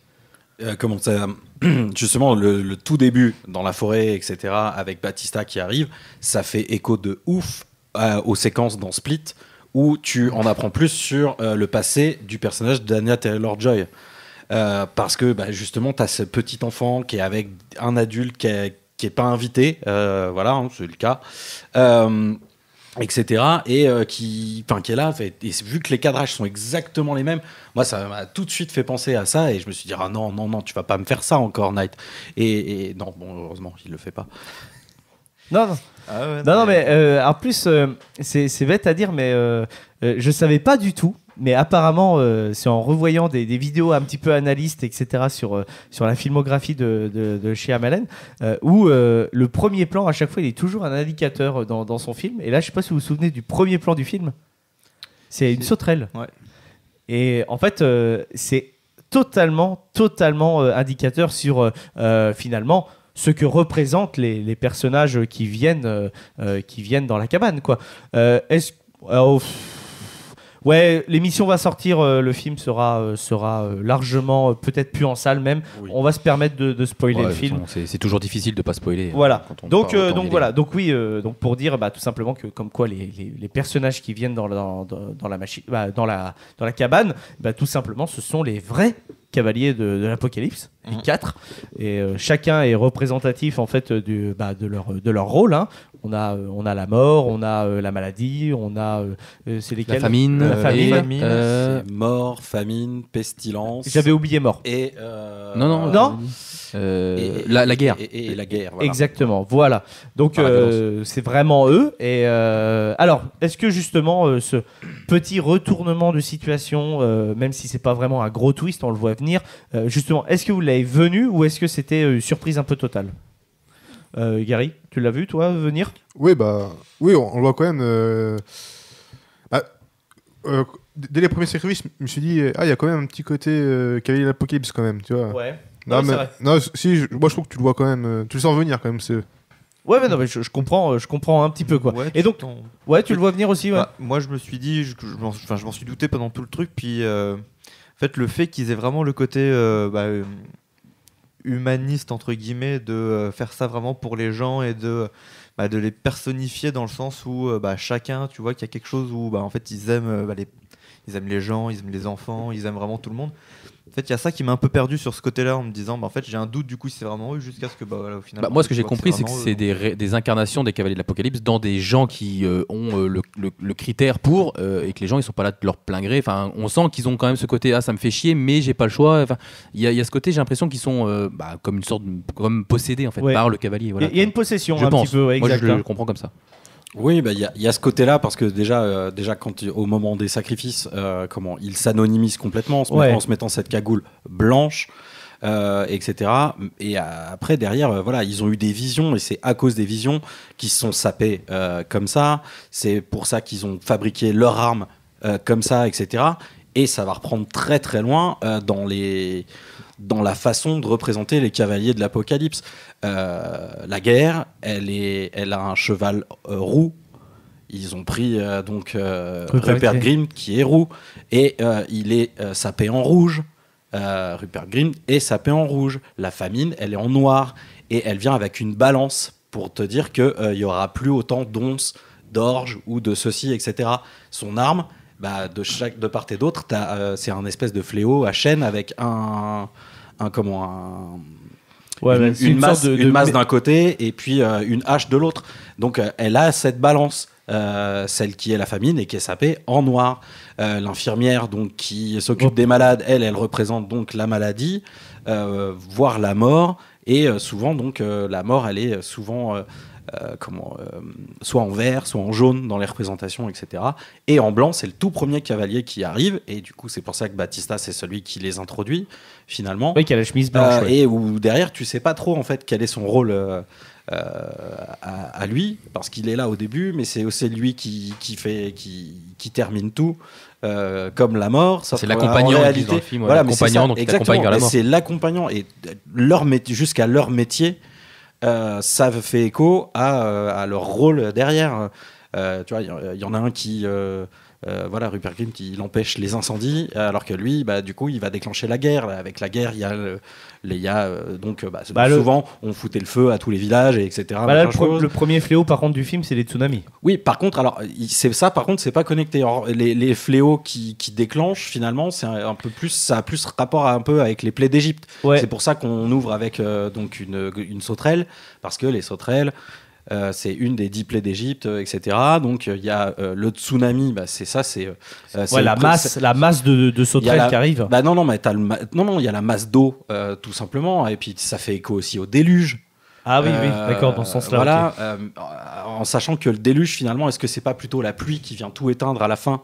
Comment ça, justement le tout début dans la forêt, etc., avec Batista qui arrive, ça fait écho de ouf aux séquences dans Split où tu en apprends plus sur le passé du personnage d'Anya Taylor-Joy. Parce que justement tu as ce petit enfant qui est avec un adulte qui est pas invité, voilà, c'est le cas, etc. Et qui est là, et vu que les cadrages sont exactement les mêmes, moi ça m'a tout de suite fait penser à ça, et je me suis dit ah non, tu vas pas me faire ça encore, Night. Et non, bon, heureusement il le fait pas. Non. Ah ouais, non, mais en plus, c'est bête à dire, mais je savais pas du tout. Mais apparemment, c'est en revoyant des vidéos un petit peu analystes, etc., sur la filmographie de Shyamalan, où le premier plan, à chaque fois, il est toujours un indicateur dans son film. Et là, je sais pas si vous vous souvenez du premier plan du film. C'est une sauterelle. Ouais. Et en fait, c'est totalement indicateur sur, finalement, ce que représentent les personnages qui viennent dans la cabane, quoi. Ouais, l'émission va sortir, le film sera largement, peut-être plus en salle même. Oui. On va se permettre de spoiler le film. C'est toujours difficile de pas spoiler. Voilà. Donc voilà. Donc oui, donc pour dire tout simplement que comme quoi les personnages qui viennent dans la machine, dans la cabane, tout simplement, ce sont les vrais cavaliers de l'Apocalypse, les 4, et chacun est représentatif en fait de leur rôle. Hein. On a la mort, on a la maladie, on a c'est lesquels ? La famine. C'est mort, famine, pestilence. J'avais oublié mort. Et non. La guerre. Et la guerre. Voilà. Exactement. Voilà. Donc c'est vraiment eux. Et alors, est-ce que justement ce petit retournement de situation, même si c'est pas vraiment un gros twist, on le voit venir. Justement, est-ce que vous l'avez venu ou est-ce que c'était une surprise un peu totale ? Gary, tu l'as vu toi venir ? Oui, on le voit quand même. Dès les premiers sacrifices, je me suis dit il y a quand même un petit côté cavalier de l'Apocalypse quand même, tu vois. Ouais. Non, moi je trouve que tu le vois quand même, tu le sens venir quand même. Ouais, mais non, mais je comprends un petit peu quoi. Ouais, et donc, tu le vois venir aussi, ouais. Moi, je me suis dit, je m'en suis douté pendant tout le truc, puis en fait, le fait qu'ils aient vraiment le côté humaniste entre guillemets, de faire ça vraiment pour les gens et de les personnifier dans le sens où chacun, tu vois, qu'il y a quelque chose où en fait ils aiment ils aiment les gens, ils aiment les enfants, ils aiment vraiment tout le monde. En fait, il y a ça qui m'a un peu perdu sur ce côté-là en me disant, en fait, j'ai un doute du coup si c'est vraiment eux, jusqu'à ce que au final. Moi, ce que j'ai compris, c'est que c'est des incarnations des cavaliers de l'Apocalypse dans des gens qui ont le critère pour et que les gens ils sont pas là de leur plein gré. Enfin, on sent qu'ils ont quand même ce côté ça me fait chier, mais j'ai pas le choix. Enfin, il y a ce côté, j'ai l'impression qu'ils sont comme une sorte comme possédés en fait par le cavalier. Voilà. Il y a une possession petit peu. Ouais, moi, je le comprends comme ça. Oui, il y a ce côté-là parce que déjà quand au moment des sacrifices, ils s'anonymisent complètement en se mettant cette cagoule blanche, etc. Et après derrière, ils ont eu des visions et c'est à cause des visions qu'ils se sont sapés comme ça. C'est pour ça qu'ils ont fabriqué leurs armes comme ça, etc. Et ça va reprendre très très loin dans la façon de représenter les cavaliers de l'Apocalypse. La guerre, elle a un cheval roux. Ils ont pris Rupert Grint qui est roux et il est sapé en rouge. Rupert Grint est sapé en rouge. La famine, elle est en noir et elle vient avec une balance pour te dire qu'il y aura plus autant d'onces, d'orge ou de ceci, etc. Son arme, de part et d'autre, c'est un espèce de fléau à chaîne avec une masse d'un côté et puis une hache de l'autre. Donc elle a cette balance, celle qui est la famine et qui est sapée en noir. L'infirmière donc qui s'occupe des malades, elle représente donc la maladie, voire la mort. Et souvent donc la mort, elle est souvent soit en vert, soit en jaune dans les représentations, etc. Et en blanc, c'est le tout premier cavalier qui arrive. Et du coup, c'est pour ça que Batista, c'est celui qui les introduit, finalement. Oui, qui a la chemise blanche. Et où derrière, tu sais pas trop, en fait, quel est son rôle à lui, parce qu'il est là au début, mais c'est aussi lui qui termine tout. Comme la mort, c'est l'accompagnant dans le film, l'accompagnant donc t'accompagne vers la mort. C'est l'accompagnant et jusqu'à leur métier. Ça fait écho à leur rôle derrière. Tu vois, il y en a un qui, Rupert Grint, il empêche les incendies, alors que lui, du coup, il va déclencher la guerre. Avec la guerre, souvent, on foutait le feu à tous les villages, etc. Le premier fléau, par contre, du film, c'est les tsunamis. Oui, par contre, alors, c'est pas connecté. Alors, les fléaux qui déclenchent, finalement, ça a plus rapport un peu avec les plaies d'Égypte. Ouais. C'est pour ça qu'on ouvre avec une sauterelle, parce que les sauterelles, c'est une des 10 plaies d'Égypte, etc. Donc il y a le tsunami, c'est ça, c'est la masse de sauterelles qui arrive. Non, mais il y a la masse d'eau, tout simplement, et puis ça fait écho aussi au déluge. Ah oui, d'accord, dans ce sens-là. Voilà, en sachant que le déluge, finalement, est-ce que c'est pas plutôt la pluie qui vient tout éteindre à la fin,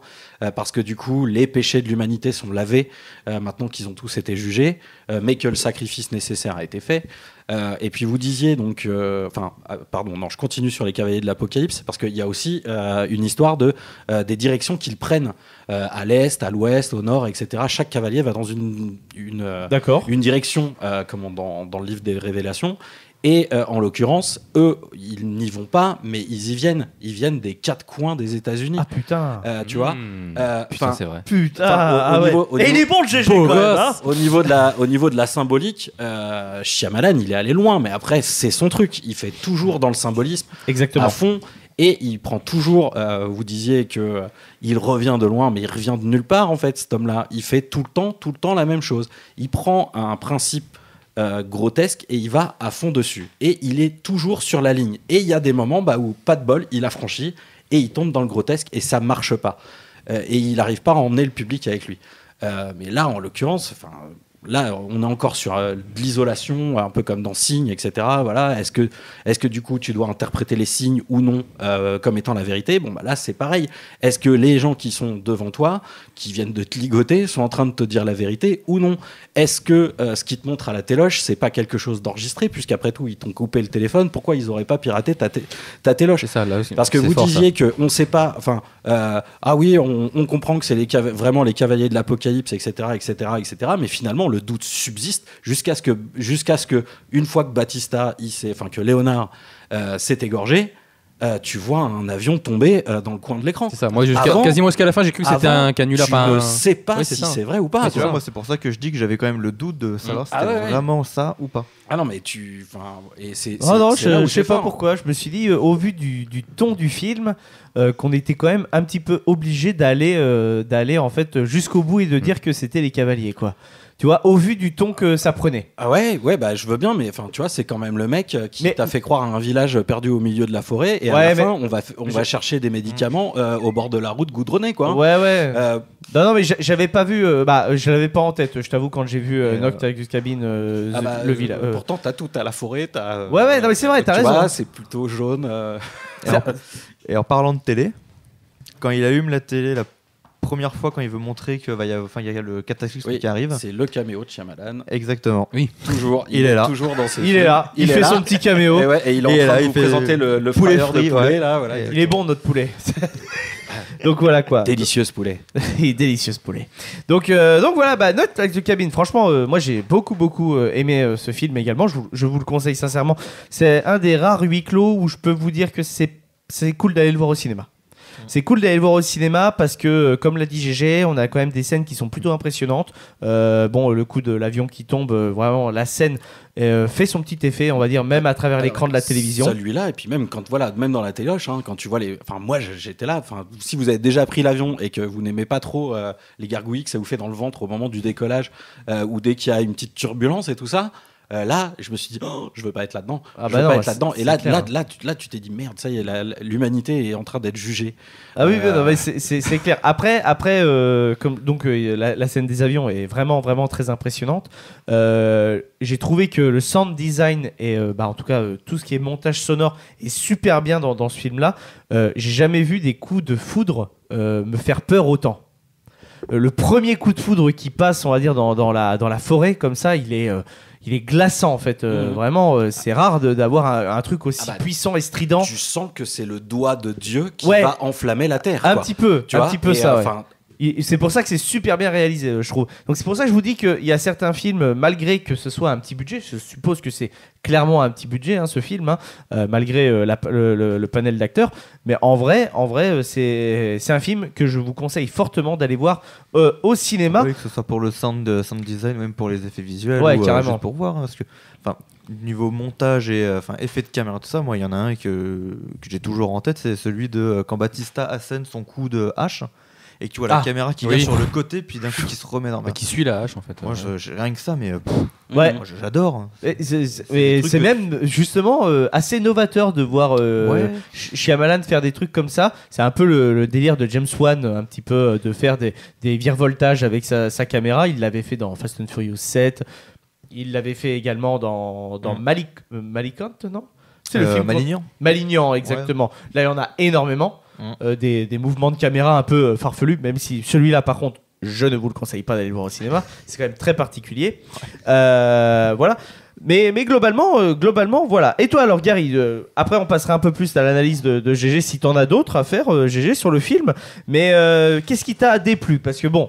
parce que du coup, les péchés de l'humanité sont lavés, maintenant qu'ils ont tous été jugés, mais que le sacrifice nécessaire a été fait. Et puis vous disiez donc, je continue sur les cavaliers de l'Apocalypse, parce qu'il y a aussi une histoire des directions qu'ils prennent à l'est, à l'ouest, au nord, etc. Chaque cavalier va dans une direction, comme dans le livre des Révélations. Et en l'occurrence, eux, ils n'y vont pas, mais ils y viennent. Ils viennent des 4 coins des États-Unis. Ah putain. Tu vois. Putain, c'est vrai. Putain. Et il est bon le GG quand même. Hein, au niveau de la symbolique, Shyamalan, il est allé loin, mais après, c'est son truc. Il fait toujours dans le symbolisme. Exactement. À fond. Et il prend toujours. Vous disiez que il revient de loin, mais il revient de nulle part en fait. Cet homme-là, il fait tout le temps la même chose. Il prend un principe grotesque et il va à fond dessus et il est toujours sur la ligne et il y a des moments où pas de bol il a franchi et il tombe dans le grotesque et ça marche pas et il n'arrive pas à emmener le public avec lui, mais là en l'occurrence là on est encore sur de l'isolation un peu comme dans Signes, etc. Voilà. Est-ce que du coup tu dois interpréter les signes ou non comme étant la vérité? Là c'est pareil. Est-ce que les gens qui sont devant toi, qui viennent de te ligoter, sont en train de te dire la vérité ou non? Est-ce que ce qu'ils te montrent à la téloche, c'est pas quelque chose d'enregistré, puisqu'après tout ils t'ont coupé le téléphone? Pourquoi ils auraient pas piraté ta téloche? C'est ça, là aussi. Parce que vous disiez qu'on sait pas, on comprend que c'est vraiment les cavaliers de l'Apocalypse, etc., mais finalement le doute subsiste jusqu'à ce que une fois que Batista, que Léonard s'est égorgé, tu vois un avion tomber dans le coin de l'écran. C'est ça. Moi, quasiment jusqu'à la fin, j'ai cru que c'était un canular. Je ne sais pas si c'est vrai ou pas. Moi, c'est pour ça que je dis que j'avais quand même le doute de savoir si c'était vraiment ça ou pas. Ah non, mais je sais pas pourquoi. Je me suis dit, au vu du ton du film, qu'on était quand même un petit peu obligé d'aller en fait jusqu'au bout et de dire que c'était les cavaliers, quoi. Tu vois, au vu du ton que ça prenait. Ah ouais, je veux bien, mais tu vois, c'est quand même le mec qui t'a fait croire à un village perdu au milieu de la forêt, et à la fin, on va chercher des médicaments au bord de la route goudronnée, quoi. Non, mais j'avais pas vu, je l'avais pas en tête. Je t'avoue, quand j'ai vu Nocturgus Cabin, le village. Pourtant, t'as tout, t'as la forêt, t'as. Non, mais c'est vrai, t'as raison. Vois, c'est plutôt jaune. Et en parlant de télé, quand il allume la télé, la première fois quand il veut montrer qu'il y a le cataclysme qui arrive. C'est le caméo de Shyamalan. Exactement. Oui. Toujours. Il est là. Toujours dans ses il est là. Il fait son petit caméo. Et il est en train de vous présenter le poulet frit de poulet. Là, voilà. Il est bon notre poulet. Donc voilà quoi. Délicieuse poulet. Délicieuse poulet. Donc voilà, Nocturgus Cabin. Franchement, moi j'ai beaucoup aimé ce film également. Je vous le conseille sincèrement. C'est un des rares huis clos où je peux vous dire que c'est cool d'aller le voir au cinéma. C'est cool d'aller le voir au cinéma parce que, comme l'a dit GG, on a quand même des scènes qui sont plutôt impressionnantes. Le coup de l'avion qui tombe, vraiment, la scène fait son petit effet, on va dire, même à travers l'écran de la télévision. Celui-là, et puis même même dans la téloche, quand tu vois moi j'étais là. Si vous avez déjà pris l'avion et que vous n'aimez pas trop les gargouillis que ça vous fait dans le ventre au moment du décollage ou dès qu'il y a une petite turbulence et tout ça. Là, je me suis dit, je veux pas être là-dedans. Je veux pas être là-dedans. Et là, tu t'es dit, merde, ça y est, l'humanité est en train d'être jugée. Ah oui, c'est clair. Après, la scène des avions est vraiment très impressionnante. J'ai trouvé que le sound design et en tout cas tout ce qui est montage sonore est super bien dans ce film-là. J'ai jamais vu des coups de foudre me faire peur autant. Le premier coup de foudre qui passe, on va dire, dans la forêt, comme ça, il est glaçant en fait. Vraiment, c'est rare d'avoir un truc aussi puissant et strident. Tu sens que c'est le doigt de Dieu qui va enflammer la terre. Un petit peu, tu vois, ça. C'est pour ça que c'est super bien réalisé, je trouve. Donc c'est pour ça que je vous dis qu'il y a certains films, malgré que ce soit un petit budget, je suppose que c'est clairement un petit budget ce film, malgré le panel d'acteurs. Mais en vrai, c'est un film que je vous conseille fortement d'aller voir au cinéma. Oui, que ce soit pour le sound design, même pour les effets visuels, ou carrément. Juste pour voir, parce que niveau montage et effet de caméra, tout ça, moi il y en a un que j'ai toujours en tête, c'est celui de quand Batista assène son coup de hache. Et que tu vois la caméra qui vient sur le côté, puis d'un coup qui se remet dans qui suit la hache en fait. Moi, j'ai rien que ça, mais Ouais. Moi, j'adore. C'est même justement assez novateur de voir Shyamalan faire des trucs comme ça. C'est un peu le délire de James Wan, un petit peu de faire des virevoltages avec sa caméra. Il l'avait fait dans Fast and Furious 7. Il l'avait fait également dans Malikant, non? C'est le film Malignan. Malignan, exactement. Ouais. Là, il y en a énormément. Des mouvements de caméra un peu farfelus, même si celui-là, par contre, je ne vous le conseille pas d'aller le voir au cinéma. C'est quand même très particulier. Voilà. Mais globalement, voilà. Et toi, alors, Gary, après, on passera un peu plus à l'analyse de GG si t'en as d'autres à faire, GG, sur le film. Mais qu'est-ce qui t'a déplu? Parce que bon,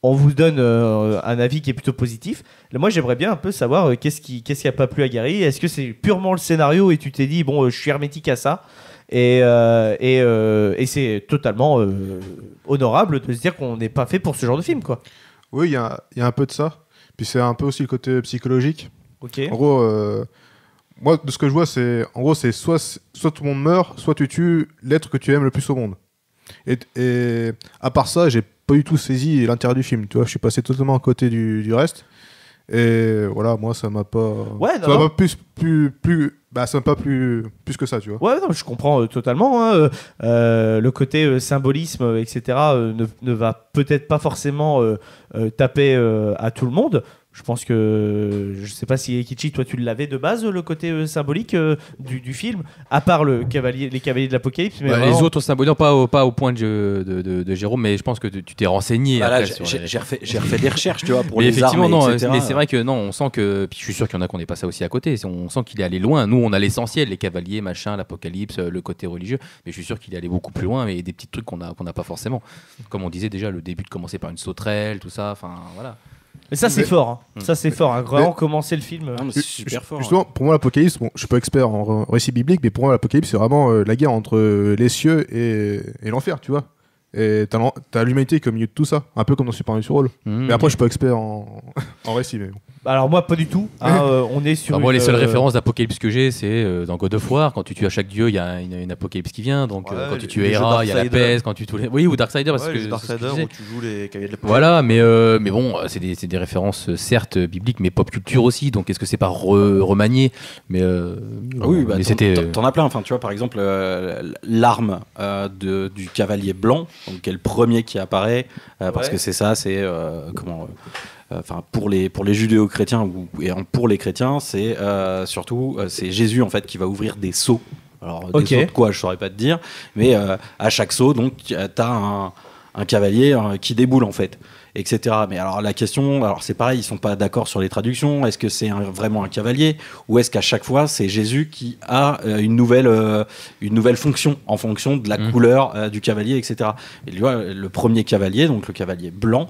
on vous donne un avis qui est plutôt positif. Là, moi, j'aimerais bien un peu savoir qu'est-ce qui a pas plu à Gary. Est-ce que c'est purement le scénario et tu t'es dit, bon, je suis hermétique à ça? Et c'est totalement honorable de se dire qu'on n'est pas fait pour ce genre de film, quoi. Oui, il y a un peu de ça. Puis c'est un peu aussi le côté psychologique. Ok. En gros, moi, de ce que je vois, c'est soit tout le monde meurt, soit tu tues l'être que tu aimes le plus au monde. Et à part ça, j'ai pas du tout saisi l'intérêt du film. Tu vois, je suis passé totalement à côté du reste. Et voilà, moi, ça m'a pas. Ouais, ça m'a pas ça m'a pas plus que ça, tu vois. Ouais, non, je comprends totalement. Hein. Le côté symbolisme, etc., ne va peut-être pas forcément taper à tout le monde. Je pense que, je sais pas si Kichi, toi tu l'avais de base, le côté symbolique du film, à part les Cavaliers de l'Apocalypse. Mais les autres symboliques, pas au point de Jérôme, mais je pense que tu t'es renseigné. Bah là, j'ai refait des recherches, tu vois, pour les armes, etc. Mais c'est vrai que non, on sent que, puis je suis sûr qu'il y en a qu'on n'est pas ça aussi à côté. On sent qu'il est allé loin. Nous, on a l'essentiel, les Cavaliers, machin, l'Apocalypse, le côté religieux, mais je suis sûr qu'il est allé beaucoup plus loin, et des petits trucs qu'on n'a pas forcément. Comme on disait déjà, le début de commencer par une sauterelle, tout ça, enfin voilà. Mais ça c'est fort, hein. Ça c'est fort, hein. Vraiment commencer le film. C'est super fort. Justement, pour moi l'Apocalypse, bon, je suis pas expert en récit biblique, mais pour moi l'Apocalypse c'est vraiment la guerre entre les cieux et l'enfer, tu vois. Et t'as l'humanité qui est au milieu de tout ça, un peu comme dans Supernatural. Mais après je suis pas expert en récit. Mais bon. Alors moi pas du tout. Hein, on est sur. Moi les seules références d'Apocalypse que j'ai, c'est dans God of War, quand tu tues à chaque dieu, il y a une Apocalypse qui vient. Donc quand tu tues Hera, il y a la peste. Quand tu tues oui, ou Darksider, parce que Darksider où tu joues les Cavaliers de l'Apocalypse. Voilà, mais bon, c'est des références certes bibliques, mais pop culture aussi. Donc est-ce que c'est pas remanié? Mais oui, bah, t'en as plein. Enfin, tu vois, par exemple, l'arme du cavalier blanc, donc qui est le premier qui apparaît, parce que c'est ça, c'est enfin pour les judéo-chrétiens et pour les chrétiens, c'est surtout c'est Jésus en fait qui va ouvrir des seaux. Alors des seaux de quoi, je saurais pas te dire, mais à chaque seau donc t'as un cavalier qui déboule en fait, etc. Mais alors la question, alors c'est pareil, ils sont pas d'accord sur les traductions. Est-ce que c'est vraiment un cavalier ou est-ce qu'à chaque fois c'est Jésus qui a une nouvelle fonction en fonction de la couleur du cavalier, etc. Et lui, le premier cavalier, donc le cavalier blanc,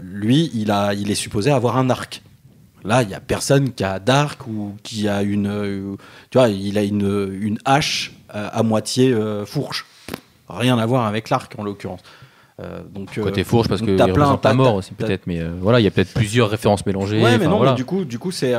lui, il est supposé avoir un arc. Là, il y a personne qui a d'arc ou qui a tu vois, il a une hache à moitié fourche. Rien à voir avec l'arc en l'occurrence. Donc côté fourche parce que il représente la mort aussi peut-être, mais voilà, il y a peut-être plusieurs références mélangées. Ouais, mais non, voilà. mais du coup c'est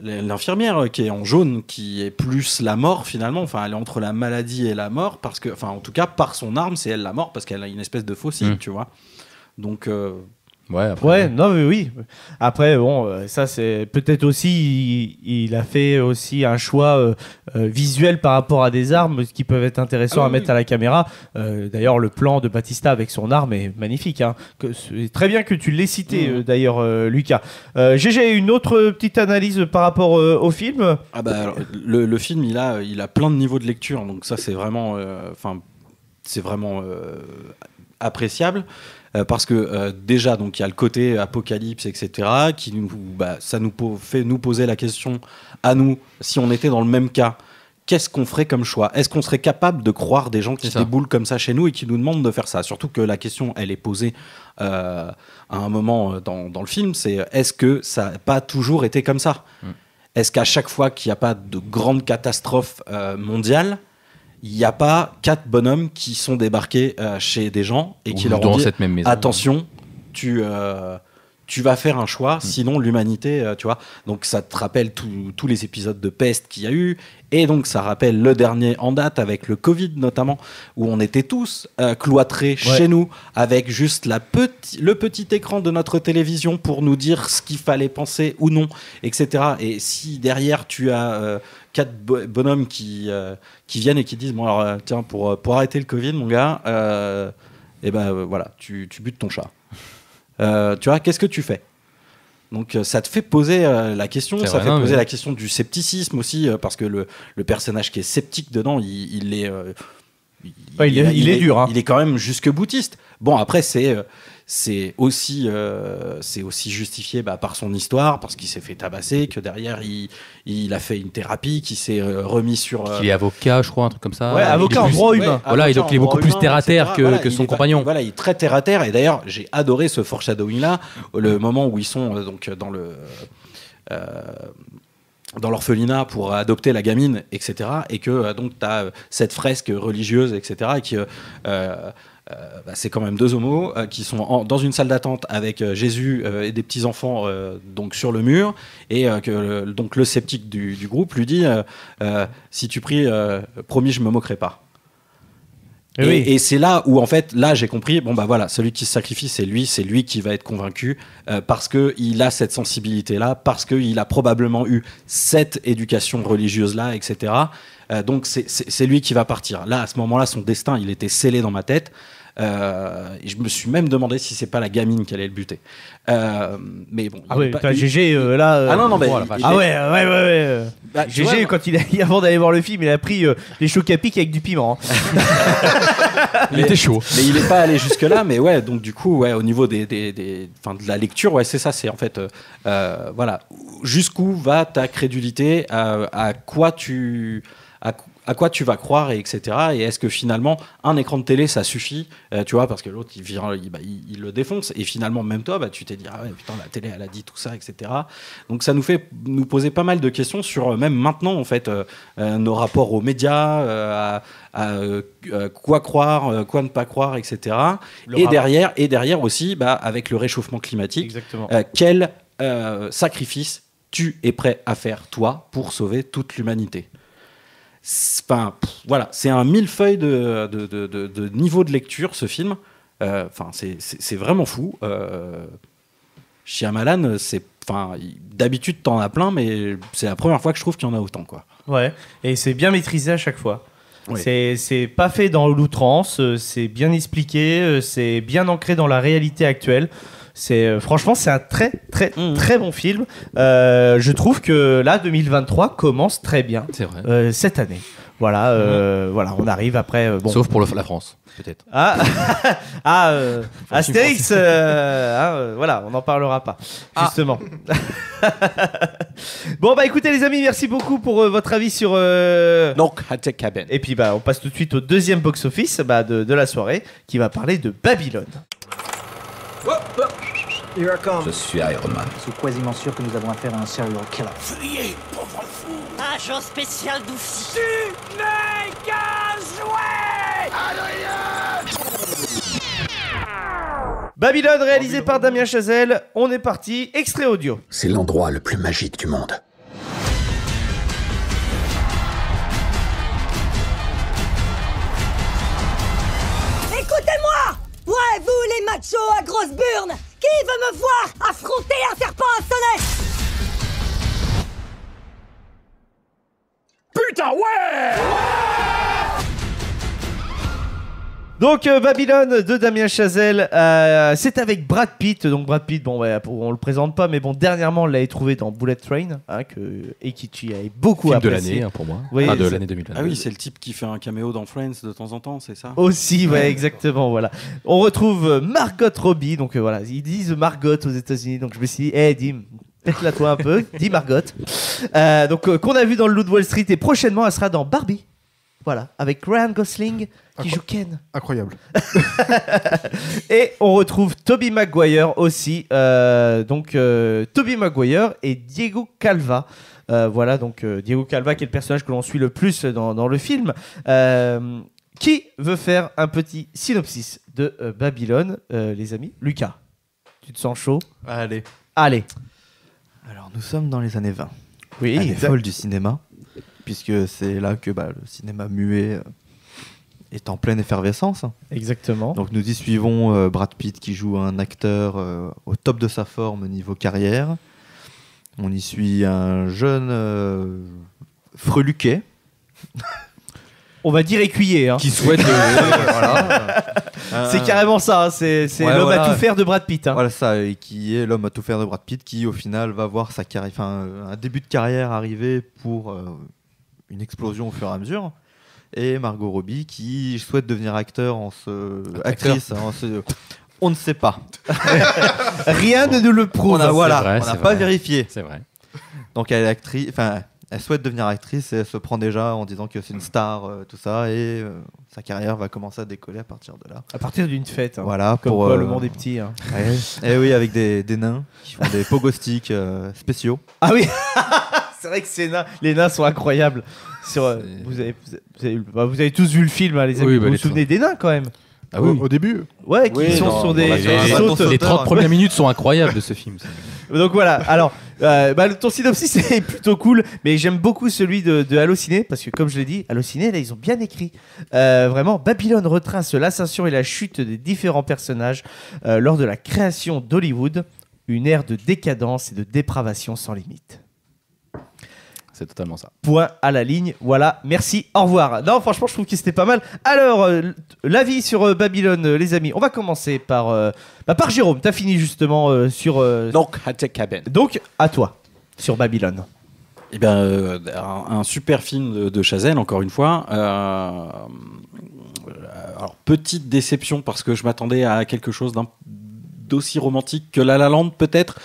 l'infirmière qui est en jaune, qui est plus la mort finalement. Enfin, elle est entre la maladie et la mort parce que, enfin, en tout cas, par son arme, c'est elle la mort parce qu'elle a une espèce de fossile, tu vois. Donc non mais oui. Après bon, ça c'est peut-être aussi il a fait aussi un choix visuel par rapport à des armes qui peuvent être intéressants à mettre à la caméra. D'ailleurs le plan de Batista avec son arme est magnifique. Hein. C'est très bien que tu l'aies cité d'ailleurs Lucas. J'ai une autre petite analyse par rapport au film. Ah bah alors, le film il a plein de niveaux de lecture, donc ça c'est vraiment appréciable. Parce que déjà, donc il y a le côté apocalypse, etc., qui ça nous fait nous poser la question à nous, si on était dans le même cas, qu'est-ce qu'on ferait comme choix? Est-ce qu'on serait capable de croire des gens qui déboulent comme ça chez nous et qui nous demandent de faire ça? Surtout que la question, elle est posée à un moment dans le film, c'est est-ce que ça n'a pas toujours été comme ça? Est-ce qu'à chaque fois qu'il n'y a pas de grande catastrophe mondiale, il n'y a pas 4 bonhommes qui sont débarqués chez des gens et qui leur ont dit attention, tu tu vas faire un choix, sinon l'humanité, tu vois. Donc ça te rappelle tous les épisodes de peste qu'il y a eu, et donc ça rappelle le dernier en date avec le Covid notamment, où on était tous cloîtrés chez nous, avec juste le petit écran de notre télévision pour nous dire ce qu'il fallait penser ou non, etc. Et si derrière tu as 4 bonhommes qui viennent et qui disent, bon alors tiens, pour arrêter le Covid, mon gars, et voilà, tu butes ton chat. Tu vois, qu'est-ce que tu fais ? Donc ça te fait poser la question, ça fait poser la question du scepticisme aussi, parce que le personnage qui est sceptique dedans, il est dur. Hein. Il est quand même jusque boutiste. Bon, après c'est aussi justifié par son histoire, parce qu'il s'est fait tabasser, que derrière il a fait une thérapie, qu'il s'est remis sur... Il est avocat, je crois, un truc comme ça. Ouais, avocat en droit humain. Voilà, donc il est beaucoup plus terre-à-terre que son compagnon. Voilà, il est très terre-à-terre, et d'ailleurs j'ai adoré ce foreshadowing-là, le moment où ils sont donc dans l'orphelinat pour adopter la gamine, etc. Et que donc tu as cette fresque religieuse, etc. Et qui... c'est quand même 2 homos qui sont dans une salle d'attente avec Jésus et des petits enfants donc sur le mur, et que donc le sceptique du groupe lui dit si tu pries, promis je me moquerai pas. Et c'est là où en fait j'ai compris, voilà, celui qui se sacrifie c'est lui qui va être convaincu, parce que il a cette sensibilité là, parce qu'il a probablement eu cette éducation religieuse là, etc. Donc c'est lui qui va partir. Là à ce moment là son destin il était scellé dans ma tête. Et je me suis même demandé si c'est pas la gamine qui allait le buter. Mais bon. Ah ouais, GG là. Ah non, mais. Ouais. GG, quand avant d'aller voir le film, il a pris les chocs à pic avec du piment. Il était chaud. Mais il est pas allé jusque là. Mais ouais, donc du coup, au niveau de la lecture, c'est ça. C'est en fait, voilà, jusqu'où va ta crédulité, à quoi tu vas croire, et etc. Et est-ce que finalement un écran de télé ça suffit, tu vois, parce que l'autre il le défonce, et finalement même toi tu t'es dit ah ouais putain la télé elle a dit tout ça, etc. Donc ça nous fait nous poser pas mal de questions sur même maintenant en fait nos rapports aux médias, à quoi croire, quoi ne pas croire, etc. Et derrière aussi avec le réchauffement climatique, quel sacrifice tu es prêt à faire toi pour sauver toute l'humanité. Enfin, voilà, c'est un millefeuille de niveau de lecture, ce film. C'est vraiment fou. Shyamalan, d'habitude, t'en as plein, mais c'est la première fois que je trouve qu'il y en a autant, quoi. Ouais, et c'est bien maîtrisé à chaque fois. Ouais. C'est pas fait dans l'outrance, c'est bien expliqué, c'est bien ancré dans la réalité actuelle. Franchement, c'est un très très très bon film. Je trouve que là 2023 commence très bien. C'est vrai. Cette année. Voilà, on arrive après. Sauf pour la France, peut-être. Astérix. Voilà, on n'en parlera pas. Justement. Bon écoutez les amis, merci beaucoup pour votre avis sur. Donc Haunted Cabin. Et puis on passe tout de suite au deuxième box-office de la soirée, qui va parler de Babylone. Je suis Iron Man. Je suis quasiment sûr que nous avons affaire à un serial killer. Fuyez, pauvre fou! Agent spécial d'Oufsi. Tu n'es qu'un jouet! Babylone, réalisé par Damien Chazelle. On est parti, extrait audio. C'est l'endroit le plus magique du monde. Écoutez-moi! Ouais, vous les machos à grosse burne! Qui veut me voir affronter un serpent à sonnet? Putain, ouais! Donc Babylone de Damien Chazelle, c'est avec Brad Pitt. Donc Brad Pitt, on le présente pas, mais dernièrement on l'avait trouvé dans Bullet Train, que Eikichi avait beaucoup apprécié. Film de l'année pour moi. Oui, de l'année 2022. Ah oui, c'est le type qui fait un caméo dans Friends de temps en temps, c'est ça? Aussi, ouais, exactement, voilà. On retrouve Margot Robbie, donc voilà, ils disent Margot aux États-Unis, donc je me suis dit, Dim, pète-la toi un peu, dis Margot. Donc qu'on a vu dans le Loup de Wall Street, et prochainement elle sera dans Barbie. Voilà, avec Ryan Gosling qui joue Ken. Incroyable. Et on retrouve Tobey Maguire aussi. Tobey Maguire et Diego Calva. Voilà, donc Diego Calva qui est le personnage que l'on suit le plus dans le film. Qui veut faire un petit synopsis de Babylone, les amis? Lucas, Tu te sens chaud? Allez. Alors, nous sommes dans les années 20. Oui, Année folle du cinéma, puisque c'est là que le cinéma muet est en pleine effervescence. Exactement. Donc nous y suivons Brad Pitt qui joue un acteur au top de sa forme niveau carrière. On y suit un jeune freluquet. On va dire écuyer. Hein. Qui souhaite... C'est carrément ça, hein. c'est l'homme à tout faire de Brad Pitt. Hein. Voilà ça, et qui est l'homme à tout faire de Brad Pitt, qui au final va voir sa carrière, un début de carrière arriver pour une explosion au fur et à mesure. Et Margot Robbie qui souhaite devenir actrice. On ne sait pas. Rien ne nous le prouve. On n'a pas vérifié. C'est vrai. Donc elle est actrice. Elle souhaite devenir actrice et elle se prend déjà en disant que c'est une star, tout ça, et sa carrière va commencer à décoller à partir de là. À partir d'une fête. Hein. Voilà, comme quoi le monde est petit. Hein. Et oui, avec des nains qui font des pogo sticks spéciaux. Ah oui. C'est vrai que les nains sont incroyables. Vous avez tous vu le film, hein, les amis. Vous vous souvenez des nains quand même? Ah oui. Au début. Ouais, qui sont sur des sautes. Les 30 premières minutes sont incroyables de ce film. Donc voilà, alors ton synopsis est plutôt cool, mais j'aime beaucoup celui de Allociné, parce que comme je l'ai dit, Allociné, là ils ont bien écrit. Vraiment, Babylone retrace l'ascension et la chute des différents personnages lors de la création d'Hollywood, une ère de décadence et de dépravation sans limite. C'est totalement ça. Point à la ligne, voilà, merci, au revoir. Non, franchement, je trouve que c'était pas mal. Alors, l'avis sur Babylone, les amis. On va commencer par Jérôme. T'as fini justement sur... Donc, Haunted Cabin. Donc, à toi, sur Babylone. Eh bien, un super film de Chazelle, encore une fois. Alors, petite déception, parce que je m'attendais à quelque chose d'aussi romantique que La La Land peut-être,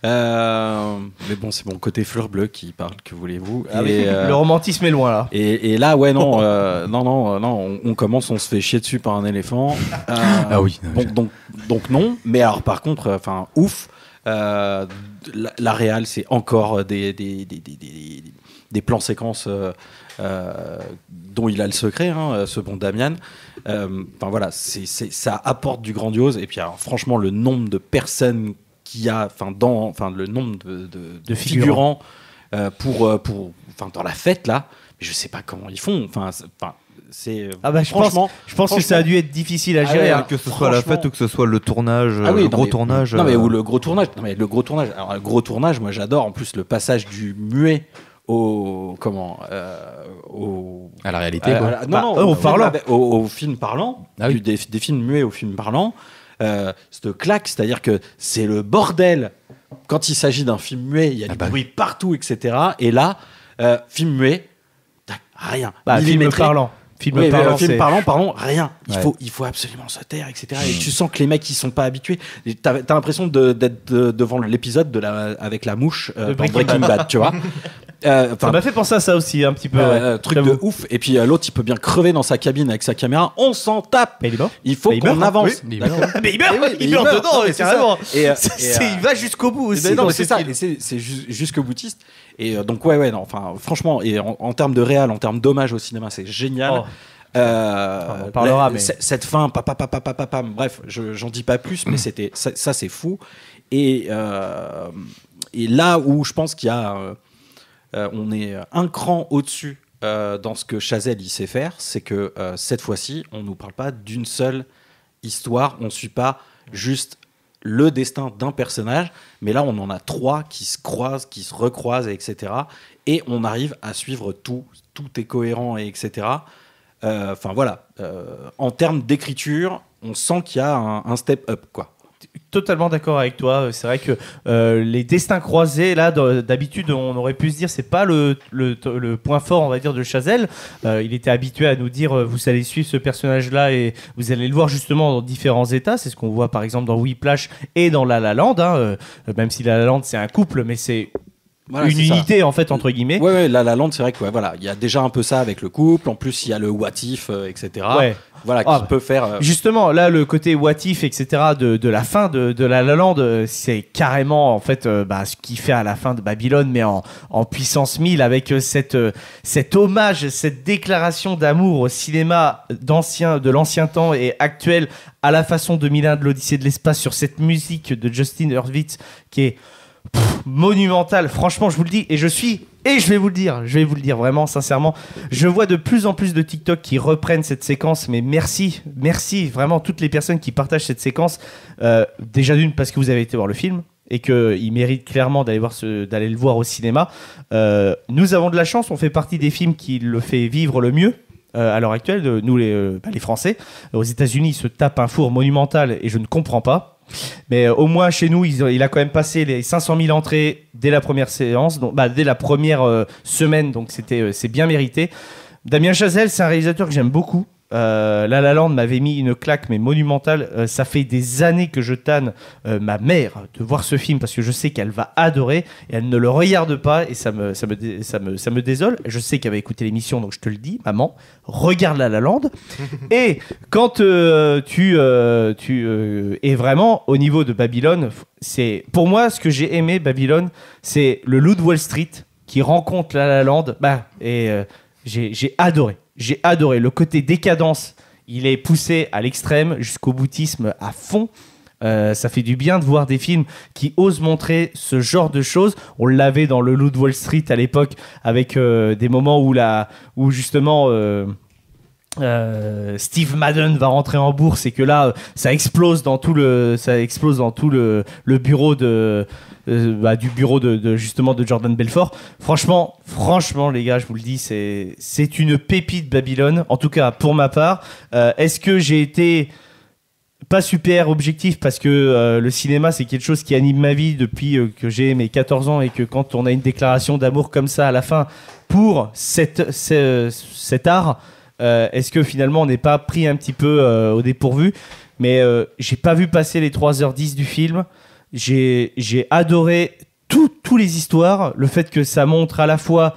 mais bon, c'est mon côté fleur bleue qui parle, que voulez-vous. Le romantisme est loin là. Et là, ouais, non, on commence, on se fait chier dessus par un éléphant. Ah oui. Donc non, mais alors par contre, ouf. La réal, c'est encore des plans séquences dont il a le secret, hein, ce bon Damian. Voilà, ça apporte du grandiose. Et puis alors, franchement, le nombre de personnes qu'il y a, le nombre de figurants dans la fête là, mais je sais pas comment ils font. Je pense que ça a dû être difficile à gérer. Que ce soit la fête ou que ce soit le tournage, le gros tournage. Non mais ou le gros tournage. Non mais le gros tournage. Alors le gros tournage, moi j'adore. En plus le passage du muet à la réalité, au parlant, au film parlant, des films muets au film parlant. Cette claque, c'est-à-dire que c'est le bordel quand il s'agit d'un film muet. Il y a du bruit partout, etc. Et là, film muet, rien. Film parlant. Film parlant, rien. Il faut absolument se taire, etc. Et tu sens que les mecs ils sont pas habitués. T'as l'impression d'être devant l'épisode avec la mouche dans Breaking Bad, tu vois. Ça m'a fait penser à ça aussi un petit peu. Truc de ouf. Et puis l'autre il peut bien crever dans sa cabine avec sa caméra. On s'en tape. Mais il est mort. Il faut qu'on avance. Mais il meurt dedans, carrément. Il va jusqu'au bout aussi. Non, c'est ça. C'est jusqu'au boutiste. Et donc franchement, et en termes de réal, en termes d'hommage au cinéma, c'est génial. On en parlera, mais cette fin, bref, j'en dis pas plus, mais ça c'est fou. Et là où je pense qu'il y a, on est un cran au-dessus dans ce que Chazelle il sait faire, c'est que cette fois-ci, on nous parle pas d'une seule histoire, on suit pas juste le destin d'un personnage, mais là on en a 3 qui se croisent, qui se recroisent, etc. Et on arrive à suivre tout est cohérent, et etc. En termes d'écriture, on sent qu'il y a un step up, quoi. Totalement d'accord avec toi. C'est vrai que les destins croisés, là, d'habitude, on aurait pu se dire c'est pas le point fort, on va dire, de Chazelle. Il était habitué à nous dire vous allez suivre ce personnage-là et vous allez le voir justement dans différents états. C'est ce qu'on voit par exemple dans Whiplash et dans La La Land. Même si La La Land c'est un couple, mais c'est Voilà, une unité en fait entre guillemets. Ouais, La La Land, c'est vrai que voilà, il y a déjà un peu ça avec le couple. En plus, il y a le what if, etc. Ouais. Voilà, qui peut faire. Justement, là, le côté what if, etc. de la fin de La La Land, c'est carrément en fait ce qu'il fait à la fin de Babylone, mais en puissance 1000 avec cet hommage, cette déclaration d'amour au cinéma de l'ancien temps et actuel à la façon 2001 de l'Odyssée de l'espace sur cette musique de Justin Hurwitz qui est monumental, franchement je vous le dis, et je vais vous le dire vraiment sincèrement, je vois de plus en plus de TikTok qui reprennent cette séquence, mais merci vraiment toutes les personnes qui partagent cette séquence, déjà d'une parce que vous avez été voir le film et qu'il mérite clairement d'aller le voir au cinéma. Nous avons de la chance, on fait partie des films qui le fait vivre le mieux à l'heure actuelle, nous les Français. Aux États-Unis ils se tapent un four monumental et je ne comprends pas. Mais au moins chez nous, il a quand même passé les 500 000 entrées dès la première séance, donc, dès la première semaine, donc c'est bien mérité. Damien Chazelle, c'est un réalisateur que j'aime beaucoup. La La Land m'avait mis une claque mais monumentale. Ça fait des années que je tanne ma mère de voir ce film parce que je sais qu'elle va adorer et elle ne le regarde pas et ça me désole. Je sais qu'elle va écouter l'émission, donc je te le dis, maman, regarde La La Land. Et quand tu es vraiment au niveau de Babylone, c'est pour moi ce que j'ai aimé Babylone, c'est le loup de Wall Street qui rencontre La La Land, j'ai adoré. J'ai adoré le côté décadence. Il est poussé à l'extrême, jusqu'au boutisme à fond. Ça fait du bien de voir des films qui osent montrer ce genre de choses. On l'avait dans Le Loup de Wall Street à l'époque, avec des moments où justement Steve Madden va rentrer en bourse et que là, ça explose dans tout le bureau du bureau de justement de Jordan Belfort. Franchement les gars, je vous le dis, c'est une pépite Babylone, en tout cas pour ma part. Est-ce que j'ai été pas super objectif parce que le cinéma c'est quelque chose qui anime ma vie depuis que j'ai mes 14 ans et que quand on a une déclaration d'amour comme ça à la fin pour cet art, est-ce que finalement on n'est pas pris un petit peu au dépourvu? Mais j'ai pas vu passer les 3h10 du film. J'ai adoré tous les histoires, le fait que ça montre à la fois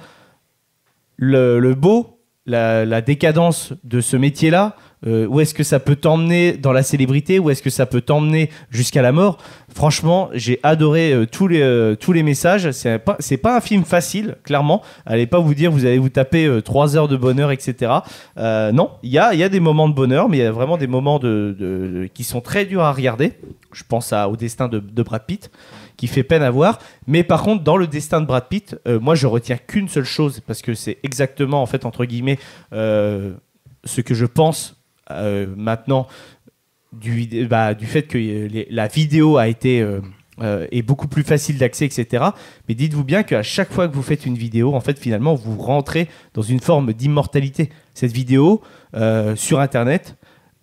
le beau, la décadence de ce métier-là, où est-ce que ça peut t'emmener dans la célébrité, où est-ce que ça peut t'emmener jusqu'à la mort. Franchement, j'ai adoré tous les messages. C'est pas un film facile, clairement. Allez pas vous dire vous allez vous taper 3 heures de bonheur, etc. Non, il y a des moments de bonheur, mais il y a vraiment des moments qui sont très durs à regarder. Je pense au destin de Brad Pitt, qui fait peine à voir. Mais par contre, dans le destin de Brad Pitt, moi je retiens qu'une seule chose, parce que c'est exactement, en fait, entre guillemets, ce que je pense maintenant du fait que la vidéo a été est beaucoup plus facile d'accès, etc. Mais dites-vous bien qu'à chaque fois que vous faites une vidéo, en fait, finalement, vous rentrez dans une forme d'immortalité. Cette vidéo, sur Internet,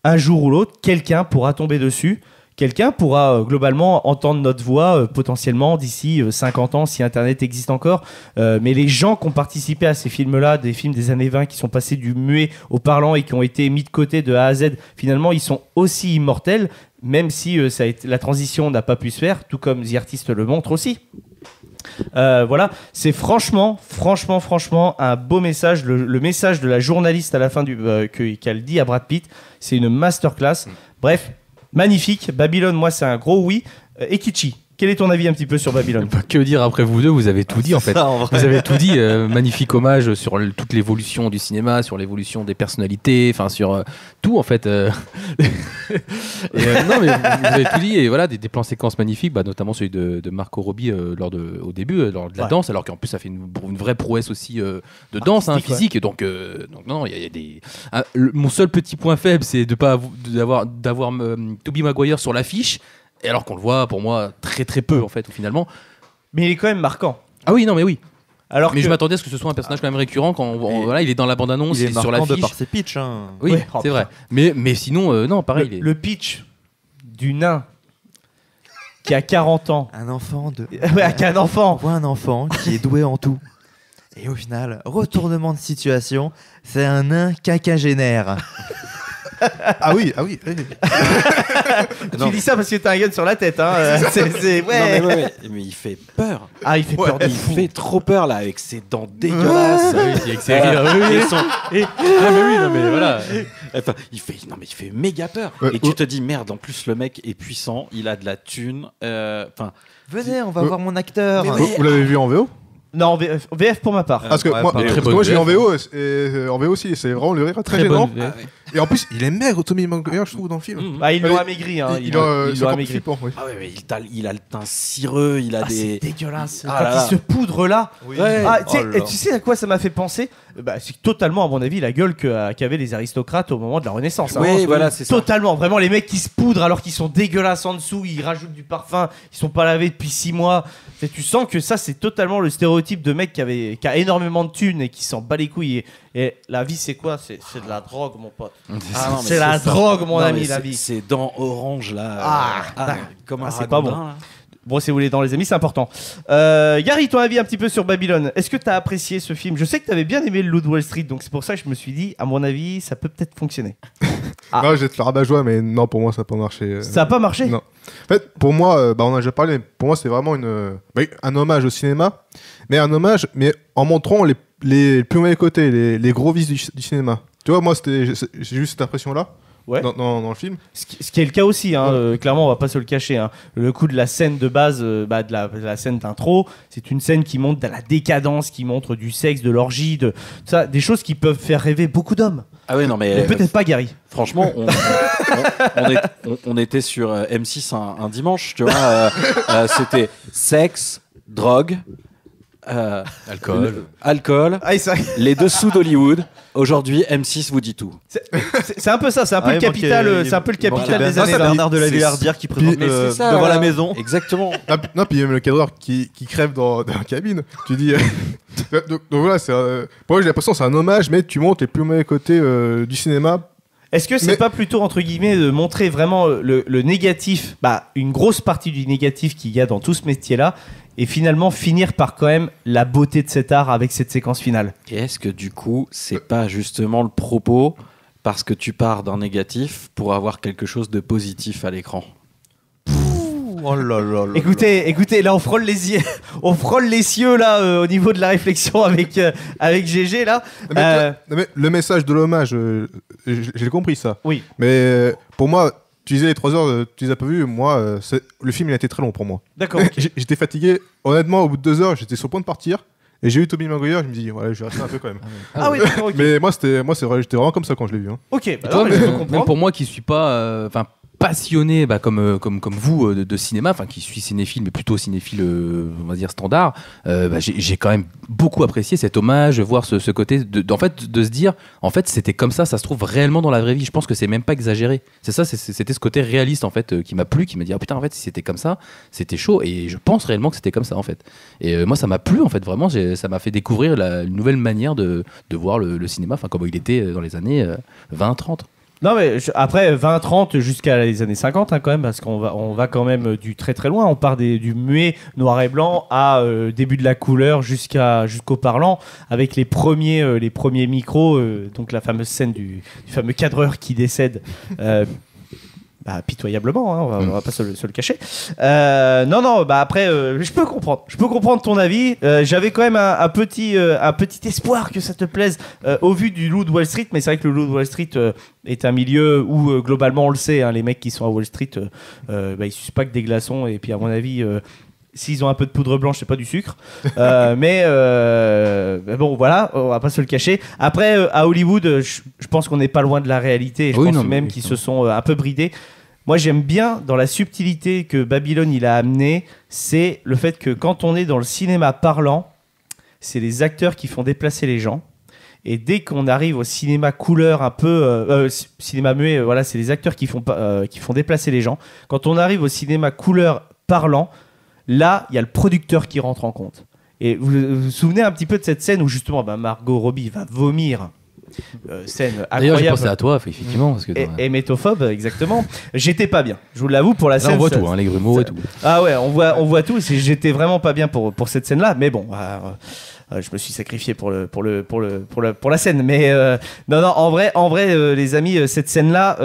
un jour ou l'autre, quelqu'un pourra tomber dessus. Quelqu'un pourra globalement entendre notre voix potentiellement d'ici 50 ans si Internet existe encore. Mais les gens qui ont participé à ces films-là, des films des années 20 qui sont passés du muet au parlant et qui ont été mis de côté de A à Z, finalement ils sont aussi immortels, même si la transition n'a pas pu se faire, tout comme The Artist le montre aussi. Voilà, c'est franchement un beau message. Le message de la journaliste à la fin qu'elle dit à Brad Pitt, c'est une masterclass. Bref, magnifique. Babylone, moi, c'est un gros oui. Ekichi, quel est ton avis un petit peu sur Babylone? Que dire après vous deux? Vous avez tout dit en fait. Vous avez tout dit. Magnifique hommage sur toute l'évolution du cinéma, sur l'évolution des personnalités, enfin sur tout en fait. Non mais vous avez tout dit et voilà des plans séquences magnifiques, notamment celui de Margot Robbie au début lors de la danse, alors qu'en plus ça fait une vraie prouesse aussi de danse physique. Ouais. Donc non, il y a des. Mon seul petit point faible, c'est de pas d'avoir Tobey Maguire sur l'affiche. Et alors qu'on le voit, pour moi, très très peu en fait, finalement. Mais il est quand même marquant. Ah oui, non mais oui. Mais je m'attendais à ce que ce soit un personnage quand même récurrent quand voilà, il est dans la bande-annonce, il est sur l'affiche. De par ses pitchs. Hein. Oui, c'est vrai. Mais sinon, non, pareil. Le pitch du nain qui a 40 ans. Un enfant de. Un enfant. On voit un enfant qui est doué en tout. Et au final, retournement de situation, c'est un nain quinquagénaire. Ah oui. Tu dis ça parce que t'as un gun sur la tête, hein. Ouais. Non, mais il fait peur. Ah, il fait peur de Il fou. fait trop peur là avec ses dents dégueulasses. Avec ses rires. Mais oui, non mais voilà. Enfin, il fait méga peur. Et tu te dis merde. En plus, le mec est puissant. Il a de la thune. Enfin, venez, on va voir mon acteur. Vous l'avez vu en VO? Non, VF pour ma part. Parce que moi j'ai en VO et en VO aussi, c'est vraiment le rire très gênant. Et en plus, il est maigre, Tommy Maguire, je trouve, dans le film. Bah, ils l'ont amaigri, hein. Ils l'ont amaigri. Ah ouais, mais il a le teint cireux, il a des. C'est dégueulasse. Ah Quand là là. il se poudre là. Oui. Tu sais à quoi ça m'a fait penser? C'est totalement, à mon avis, la gueule qu'avaient les aristocrates au moment de la Renaissance. Oui, voilà, c'est ça. Totalement. Vraiment, les mecs qui se poudrent alors qu'ils sont dégueulasses en dessous, ils rajoutent du parfum, ils sont pas lavés depuis 6 mois. Tu sens que ça, c'est totalement le stéréotype de mec qui a énormément de thunes et qui s'en bat les couilles. Et la vie, c'est quoi? C'est de la drogue, mon pote. C'est la drogue, mon ami, la vie. C'est dents orange là. Comme un c'est pas bon. ragondin, là. Bon, si vous voulez dans les amis, c'est important. Gary, ton avis un petit peu sur Babylone. Est-ce que tu as apprécié ce film? Je sais que tu avais bien aimé le Loup de Wall Street, donc c'est pour ça que je me suis dit, à mon avis, ça peut peut-être fonctionner. Non, je vais te le rabat-joie, mais non, pour moi, ça n'a pas marché. Ça n'a pas marché? Non. En fait, pour moi, on en a déjà parlé, mais pour moi, c'est vraiment un hommage au cinéma, mais un hommage, mais en montrant les plus mauvais côtés, les gros vices du cinéma. Tu vois, moi, j'ai juste cette impression-là. Ouais. Dans le film. Ce qui est le cas aussi, hein, clairement, on va pas se le cacher. Hein. Le coup de la scène de base, de la scène d'intro, c'est une scène qui montre de la décadence, qui montre du sexe, de l'orgie, des choses qui peuvent faire rêver beaucoup d'hommes. Ah oui, non mais peut-être pas Gary. Franchement, on était sur M6 un dimanche, tu vois. C'était sexe, drogue. Alcool, les dessous d'Hollywood. Aujourd'hui, M6 vous dit tout. C'est un peu ça, c'est un peu le capital, c'est un peu le capital des années. C'est Bernard de la Villardière qui présente devant la maison. Exactement. Non, puis même le cadreur qui crève dans la cabine. Tu dis. Donc voilà, pour moi j'ai l'impression que c'est un hommage, mais tu montres les plus mauvais côtés du cinéma. Est-ce que c'est pas plutôt, entre guillemets, de montrer vraiment le négatif, une grosse partie du négatif qu'il y a dans tout ce métier-là, et finalement finir par quand même la beauté de cet art avec cette séquence finale? Et est-ce que du coup, c'est pas justement le propos, parce que tu pars d'un négatif pour avoir quelque chose de positif à l'écran? Oh là là là. Écoutez, là on frôle les cieux là au niveau de la réflexion avec GG là. Mais le message de l'hommage, j'ai compris ça. Oui. Mais pour moi, tu disais les 3 heures, tu les as pas vues. Moi, le film il a été très long pour moi. D'accord. Okay. J'étais fatigué. Honnêtement, au bout de 2 heures, j'étais sur le point de partir. Et j'ai eu Tobey Maguire, je me dis, ouais, je vais rester un peu quand même. Ah oui, d'accord, okay. Mais moi, c'est vrai, j'étais vraiment comme ça quand je l'ai vu. Hein. Ok, même pour moi qui suis pas. Passionné comme vous de cinéma, qui suis cinéphile mais plutôt cinéphile on va dire standard, j'ai quand même beaucoup apprécié cet hommage, voir ce côté de se dire en fait c'était comme ça se trouve réellement dans la vraie vie. Je pense que c'est même pas exagéré, c'était ce côté réaliste en fait qui m'a plu, qui m'a dit putain en fait si c'était comme ça c'était chaud, et je pense réellement que c'était comme ça en fait, et moi ça m'a plu en fait vraiment, ça m'a fait découvrir une nouvelle manière de voir le cinéma, comment il était dans les années 20-30. Non mais après 20-30 jusqu'à les années 50 quand même, parce qu'on va quand même du très très loin. On part du muet noir et blanc à début de la couleur jusqu'au parlant, avec les premiers micros, donc la fameuse scène du fameux cadreur qui décède. Pitoyablement, hein, on va pas se le cacher. Après, je peux comprendre ton avis. J'avais quand même un petit espoir que ça te plaise au vu du Loup de Wall Street, mais c'est vrai que le Loup de Wall Street est un milieu où globalement on le sait, hein, les mecs qui sont à Wall Street, ils sucent pas que des glaçons, et puis à mon avis. S'ils ont un peu de poudre blanche, c'est pas du sucre. Mais bon, voilà, on va pas se le cacher. Après, à Hollywood, je pense qu'on n'est pas loin de la réalité. Et je pense même qu'ils se sont un peu bridés. Moi, j'aime bien, dans la subtilité que Babylone il a amené, c'est le fait que quand on est dans le cinéma parlant, c'est les acteurs qui font déplacer les gens. Et dès qu'on arrive au cinéma couleur un peu cinéma muet, voilà, c'est les acteurs qui font déplacer les gens. Quand on arrive au cinéma couleur parlant, là, il y a le producteur qui rentre en compte. Et vous vous souvenez un petit peu de cette scène où justement Margot Robbie va vomir. Scène incroyable. D'ailleurs, j'ai pensé à toi, effectivement. Parce que et métophobe, exactement. J'étais pas bien. Je vous l'avoue, pour la scène. Là, on voit tout, les grumeaux et tout. Ah ouais, on voit tout. J'étais vraiment pas bien pour cette scène-là. Mais bon, Je me suis sacrifié pour la scène, mais non, en vrai, les amis, cette scène-là,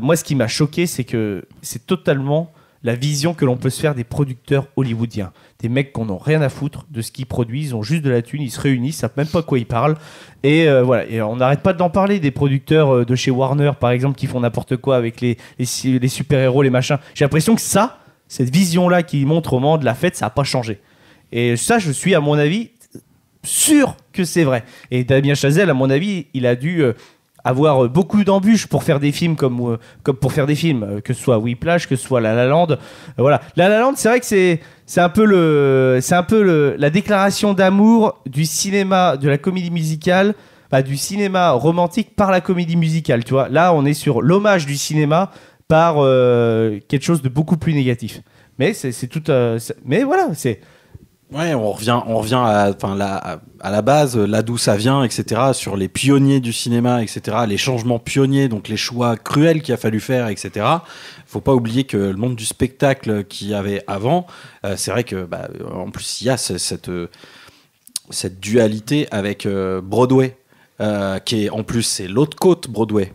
moi, ce qui m'a choqué, c'est que c'est totalement la vision que l'on peut se faire des producteurs hollywoodiens. Des mecs qui n'ont rien à foutre de ce qu'ils produisent, ils ont juste de la thune, ils se réunissent, ils savent même pas de quoi ils parlent. Et voilà, et on n'arrête pas d'en parler, des producteurs de chez Warner, par exemple, qui font n'importe quoi avec les super-héros, les machins. J'ai l'impression que cette vision-là qu'ils montrent au moment de la fête, ça n'a pas changé. Et ça, je suis, à mon avis, sûr que c'est vrai. Et Damien Chazelle, à mon avis, il a dû... avoir beaucoup d'embûches pour faire des films comme pour faire des films, que ce soit Whiplash, que ce soit La La Land. Voilà. La La Land, c'est vrai que c'est un peu la déclaration d'amour du cinéma, de la comédie musicale, du cinéma romantique par la comédie musicale. Tu vois, là, on est sur l'hommage du cinéma par quelque chose de beaucoup plus négatif. Mais c'est tout. Mais voilà, c'est. Ouais, on revient à la base, là d'où ça vient, etc., sur les pionniers du cinéma, etc., les changements pionniers, donc les choix cruels qu'il a fallu faire, etc. Faut pas oublier que le monde du spectacle qu'il y avait avant, c'est vrai que, en plus, il y a cette dualité avec Broadway, qui est, en plus, c'est l'autre côte Broadway.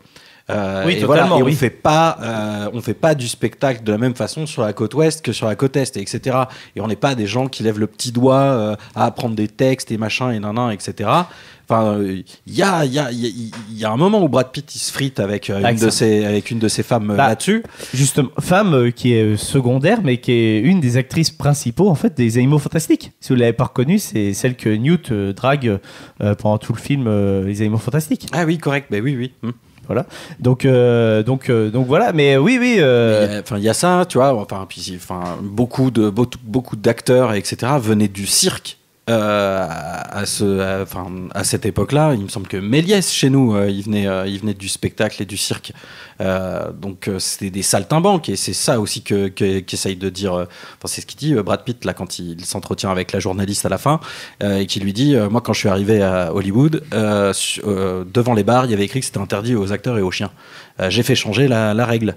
Oui, et totalement. Voilà, et oui. on fait pas du spectacle de la même façon sur la côte ouest que sur la côte est, etc. Et on n'est pas des gens qui lèvent le petit doigt à apprendre des textes et machin et nanan, etc. Enfin, il y a un moment où Brad Pitt il se frite avec une de ses femmes là-dessus. Justement, femme qui est secondaire, mais qui est une des actrices principaux en fait des Animaux Fantastiques. Si vous l'avez pas reconnue, c'est celle que Newt drague pendant tout le film Les Animaux Fantastiques. Ah oui, correct. Ben oui. Voilà. Donc voilà. Mais oui. Il y a ça, tu vois. Beaucoup d'acteurs, etc. venaient du cirque. À cette époque-là, il me semble que Méliès chez nous, il venait du spectacle et du cirque. Donc c'était des saltimbanques et c'est ça aussi qu'essaye de dire. C'est ce qu'il dit Brad Pitt là quand il s'entretient avec la journaliste à la fin et qui lui dit moi quand je suis arrivé à Hollywood, devant les bars il y avait écrit que c'était interdit aux acteurs et aux chiens. J'ai fait changer la règle.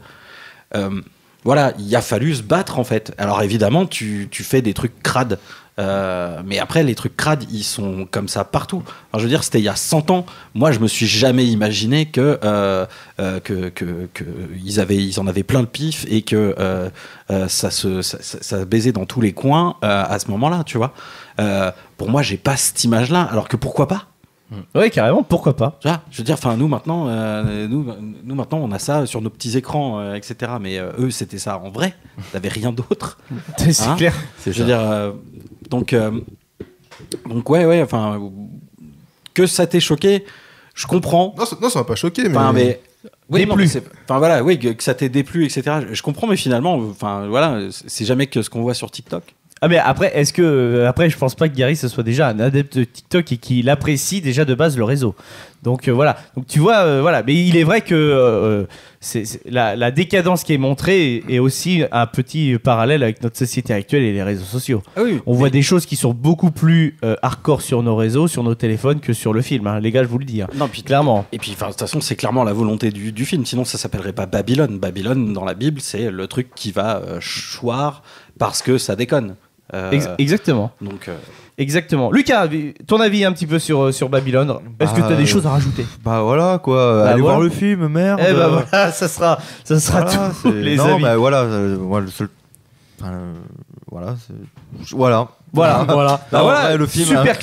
Voilà, il a fallu se battre en fait. Alors évidemment, tu fais des trucs crades. Mais après, les trucs crades, ils sont comme ça partout. Alors, je veux dire, c'était il y a 100 ans. Moi, je me suis jamais imaginé que ils en avaient plein le pif et que ça baisait dans tous les coins à ce moment-là, tu vois. Pour moi, j'ai pas cette image-là. Alors que pourquoi pas? Oui, carrément, pourquoi pas. Je veux dire, nous maintenant, on a ça sur nos petits écrans, etc. Mais eux, c'était ça en vrai. T'avais rien d'autre. C'est clair. Je veux dire, donc ouais. Enfin, que ça t'ait choqué, je comprends. Non, ça m'a pas choqué, mais. Enfin, mais oui, déplu. Que ça t'ait déplu, etc. Je comprends, mais finalement, c'est jamais que ce qu'on voit sur TikTok. Ah mais après, je pense pas que Gary ce soit déjà un adepte de TikTok et qu'il apprécie déjà de base le réseau. Donc voilà. Donc tu vois, voilà. Mais il est vrai que la décadence qui est montrée est aussi un petit parallèle avec notre société actuelle et les réseaux sociaux. Ah oui, on voit des choses qui sont beaucoup plus hardcore sur nos réseaux, sur nos téléphones que sur le film. Hein. Les gars, je vous le dis. Hein. Non, puis, clairement. Et puis, de toute façon, c'est clairement la volonté du film. Sinon, ça s'appellerait pas Babylone. Babylone, dans la Bible, c'est le truc qui va choir parce que ça déconne. Exactement. Donc, exactement. Lucas, ton avis un petit peu sur Babylone. Est-ce que tu as des choses à rajouter? Bah voilà quoi, allez voir le film, merde. Eh bah voilà, ça sera voilà, tout. Les non, avis. bah voilà, moi le seul. Voilà. Voilà, le film super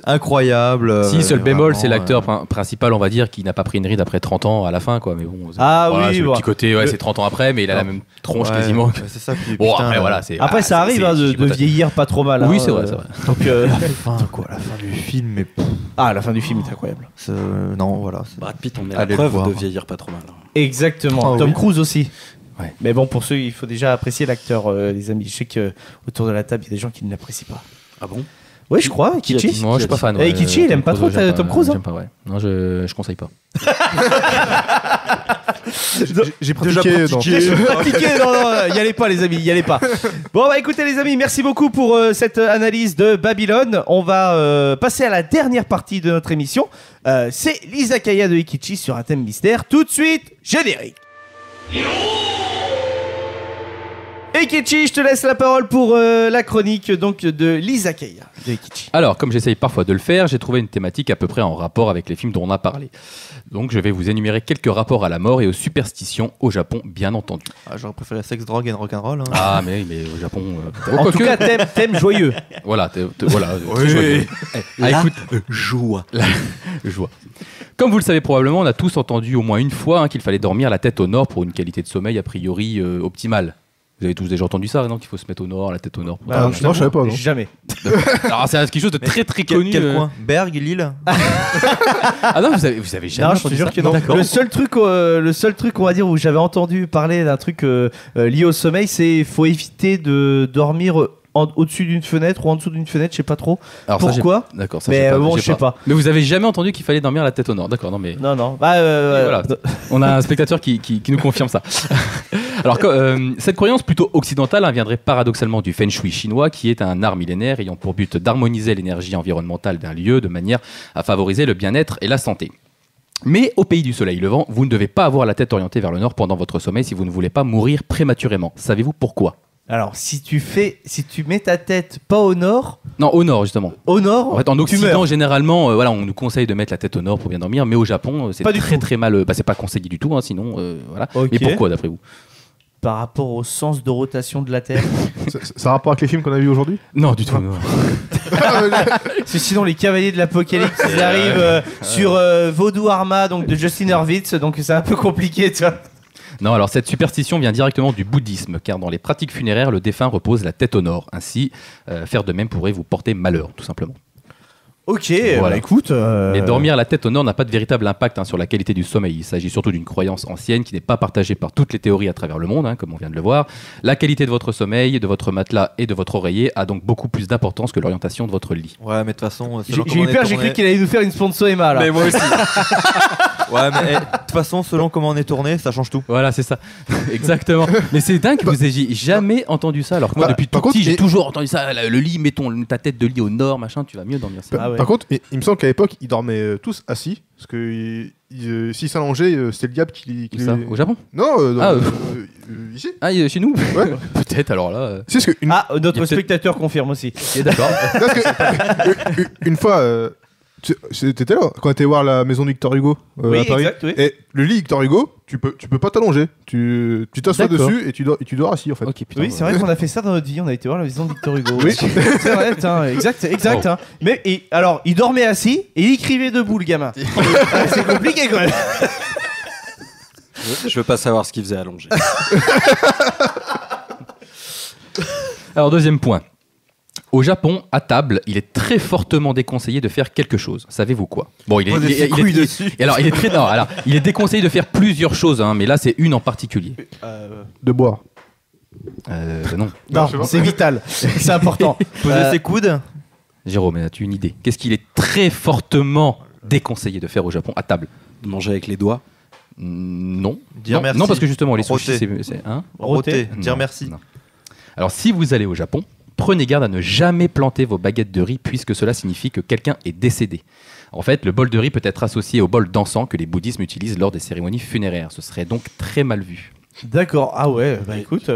incroyable. Seul bémol, c'est l'acteur principal, on va dire, qui n'a pas pris une ride après 30 ans à la fin, quoi. Mais bon, c'est le petit côté, c'est 30 ans après, mais il a la même tronche quasiment. C'est ça. Puis, bon, putain, après, voilà. Après, ça arrive de vieillir pas trop mal. Oui, c'est vrai. Donc, la fin du film, mais. La fin du film est incroyable. Non, voilà. Brad Pitt, on est à la preuve de vieillir pas trop mal. Exactement. Tom Cruise aussi. Ouais. Mais bon, pour ceux, il faut déjà apprécier l'acteur, les amis. Je sais qu'autour de la table, il y a des gens qui ne l'apprécient pas. Ah bon? Oui, je crois. Kichi. Moi, je suis pas fan. Kichi, il aime pas trop Tom Cruise. J'aime pas, ouais. Non, je conseille pas. J'ai pratiqué. Non, y allez pas, les amis, y allez pas. Bon, bah écoutez, les amis, merci beaucoup pour cette analyse de Babylone. On va passer à la dernière partie de notre émission. C'est l'Izakaya de Ikichi sur un thème mystère. Tout de suite, générique. Eikichi, je te laisse la parole pour la chronique donc de l'Izakaya de Eikichi. Alors, comme j'essaye parfois de le faire, j'ai trouvé une thématique à peu près en rapport avec les films dont on a parlé. Donc, je vais vous énumérer quelques rapports à la mort et aux superstitions au Japon, bien entendu. J'aurais préféré sexe, drogue et rock'n'roll. Hein. Ah, mais au Japon. En tout cas, thème joyeux. Voilà, voilà. Oui. Joyeux. Écoute, joie. Joie. Comme vous le savez probablement, on a tous entendu au moins une fois qu'il fallait dormir la tête au nord pour une qualité de sommeil a priori optimale. Vous avez tous déjà entendu ça, non? Qu'il faut se mettre au nord, la tête au nord. Non, je savais pas. Non. Jamais. Alors c'est quelque chose de très très connu. Quel coin? Berg, Lille. Ah non, vous avez jamais non, entendu je te jure ça? que non. Le seul truc, on va dire, où j'avais entendu parler d'un truc lié au sommeil, c'est faut éviter de dormir au-dessus d'une fenêtre ou en dessous d'une fenêtre, je sais pas trop. Alors pourquoi. D'accord, ça mais bon, je sais pas. Mais vous avez jamais entendu qu'il fallait dormir la tête au nord, d'accord? Non, mais non. voilà. On a un spectateur qui nous confirme ça. Alors, cette croyance plutôt occidentale viendrait paradoxalement du Feng Shui chinois, qui est un art millénaire ayant pour but d'harmoniser l'énergie environnementale d'un lieu de manière à favoriser le bien-être et la santé. Mais au pays du soleil levant, vous ne devez pas avoir la tête orientée vers le nord pendant votre sommeil si vous ne voulez pas mourir prématurément. Savez-vous pourquoi? Alors, si tu mets ta tête pas au nord... Non, au nord, justement. Au nord, en fait, en Occident, généralement, on nous conseille de mettre la tête au nord pour bien dormir, mais au Japon, c'est très mal... c'est pas conseillé du tout, hein, sinon, voilà. Okay. Mais pourquoi, d'après vous? Par rapport au sens de rotation de la Terre. Ça a rapport avec les films qu'on a vus aujourd'hui? Non, du tout. Non. Sinon, les Cavaliers de l'Apocalypse, ils arrivent sur Vaudou Arma, donc de Justin Hurwitz, donc c'est un peu compliqué, tu vois. Non, alors cette superstition vient directement du bouddhisme, car dans les pratiques funéraires, le défunt repose la tête au nord. Ainsi, faire de même pourrait vous porter malheur, tout simplement. Ok, voilà. Écoute... Mais dormir la tête au nord n'a pas de véritable impact sur la qualité du sommeil. Il s'agit surtout d'une croyance ancienne qui n'est pas partagée par toutes les théories à travers le monde, comme on vient de le voir. La qualité de votre sommeil, de votre matelas et de votre oreiller a donc beaucoup plus d'importance que l'orientation de votre lit. Ouais, mais de toute façon... J'ai eu peur, j'ai cru qu'il allait nous faire une sponsor Emma, là. Mais moi aussi. Ouais, mais de toute façon, selon comment on est tourné, ça change tout. Voilà, c'est ça. Exactement. Mais c'est dingue que vous ayez jamais entendu ça. Alors que moi, depuis tout petit, j'ai toujours entendu ça. Le lit, mets ta tête de lit au nord, machin, tu vas mieux dormir. Par contre, il me semble qu'à l'époque, ils dormaient tous assis. Parce que s'ils s'allongeaient, c'était le diable qui les... Au Japon? Non, ici. Ah, chez nous? Ouais. Peut-être, alors là... notre spectateur confirme aussi. D'accord. Une fois... T'étais là quand t'étais voir la maison de Victor Hugo à Paris. Exact, oui. Et le lit Victor Hugo, tu peux pas t'allonger. Tu t'assois dessus et tu dors assis en fait. Okay, putain, oui, c'est vrai qu'on a fait ça dans notre vie. On a été voir la maison de Victor Hugo. Oui. C'est vrai, putain, exact. Oh. Hein. Mais alors, il dormait assis et il écrivait debout, le gamin. C'est compliqué quand même. Je veux pas savoir ce qu'il faisait allongé. Alors, deuxième point. Au Japon, à table, il est très fortement déconseillé de faire quelque chose. Savez-vous quoi? Bon, il est déconseillé de faire plusieurs choses, mais là, c'est une en particulier. De boire. Non. Non, c'est vital. C'est important. Poser ses coudes. Jérôme, as-tu une idée? Qu'est-ce qu'il est très fortement déconseillé de faire au Japon à table? De manger avec les doigts? Non. Dire merci. Non, parce que justement, les sushis, c'est roter. Dire merci. Non. Alors, si vous allez au Japon, prenez garde à ne jamais planter vos baguettes de riz puisque cela signifie que quelqu'un est décédé. En fait, le bol de riz peut être associé au bol d'encens que les bouddhismes utilisent lors des cérémonies funéraires. Ce serait donc très mal vu. D'accord, ah ouais, bah écoute,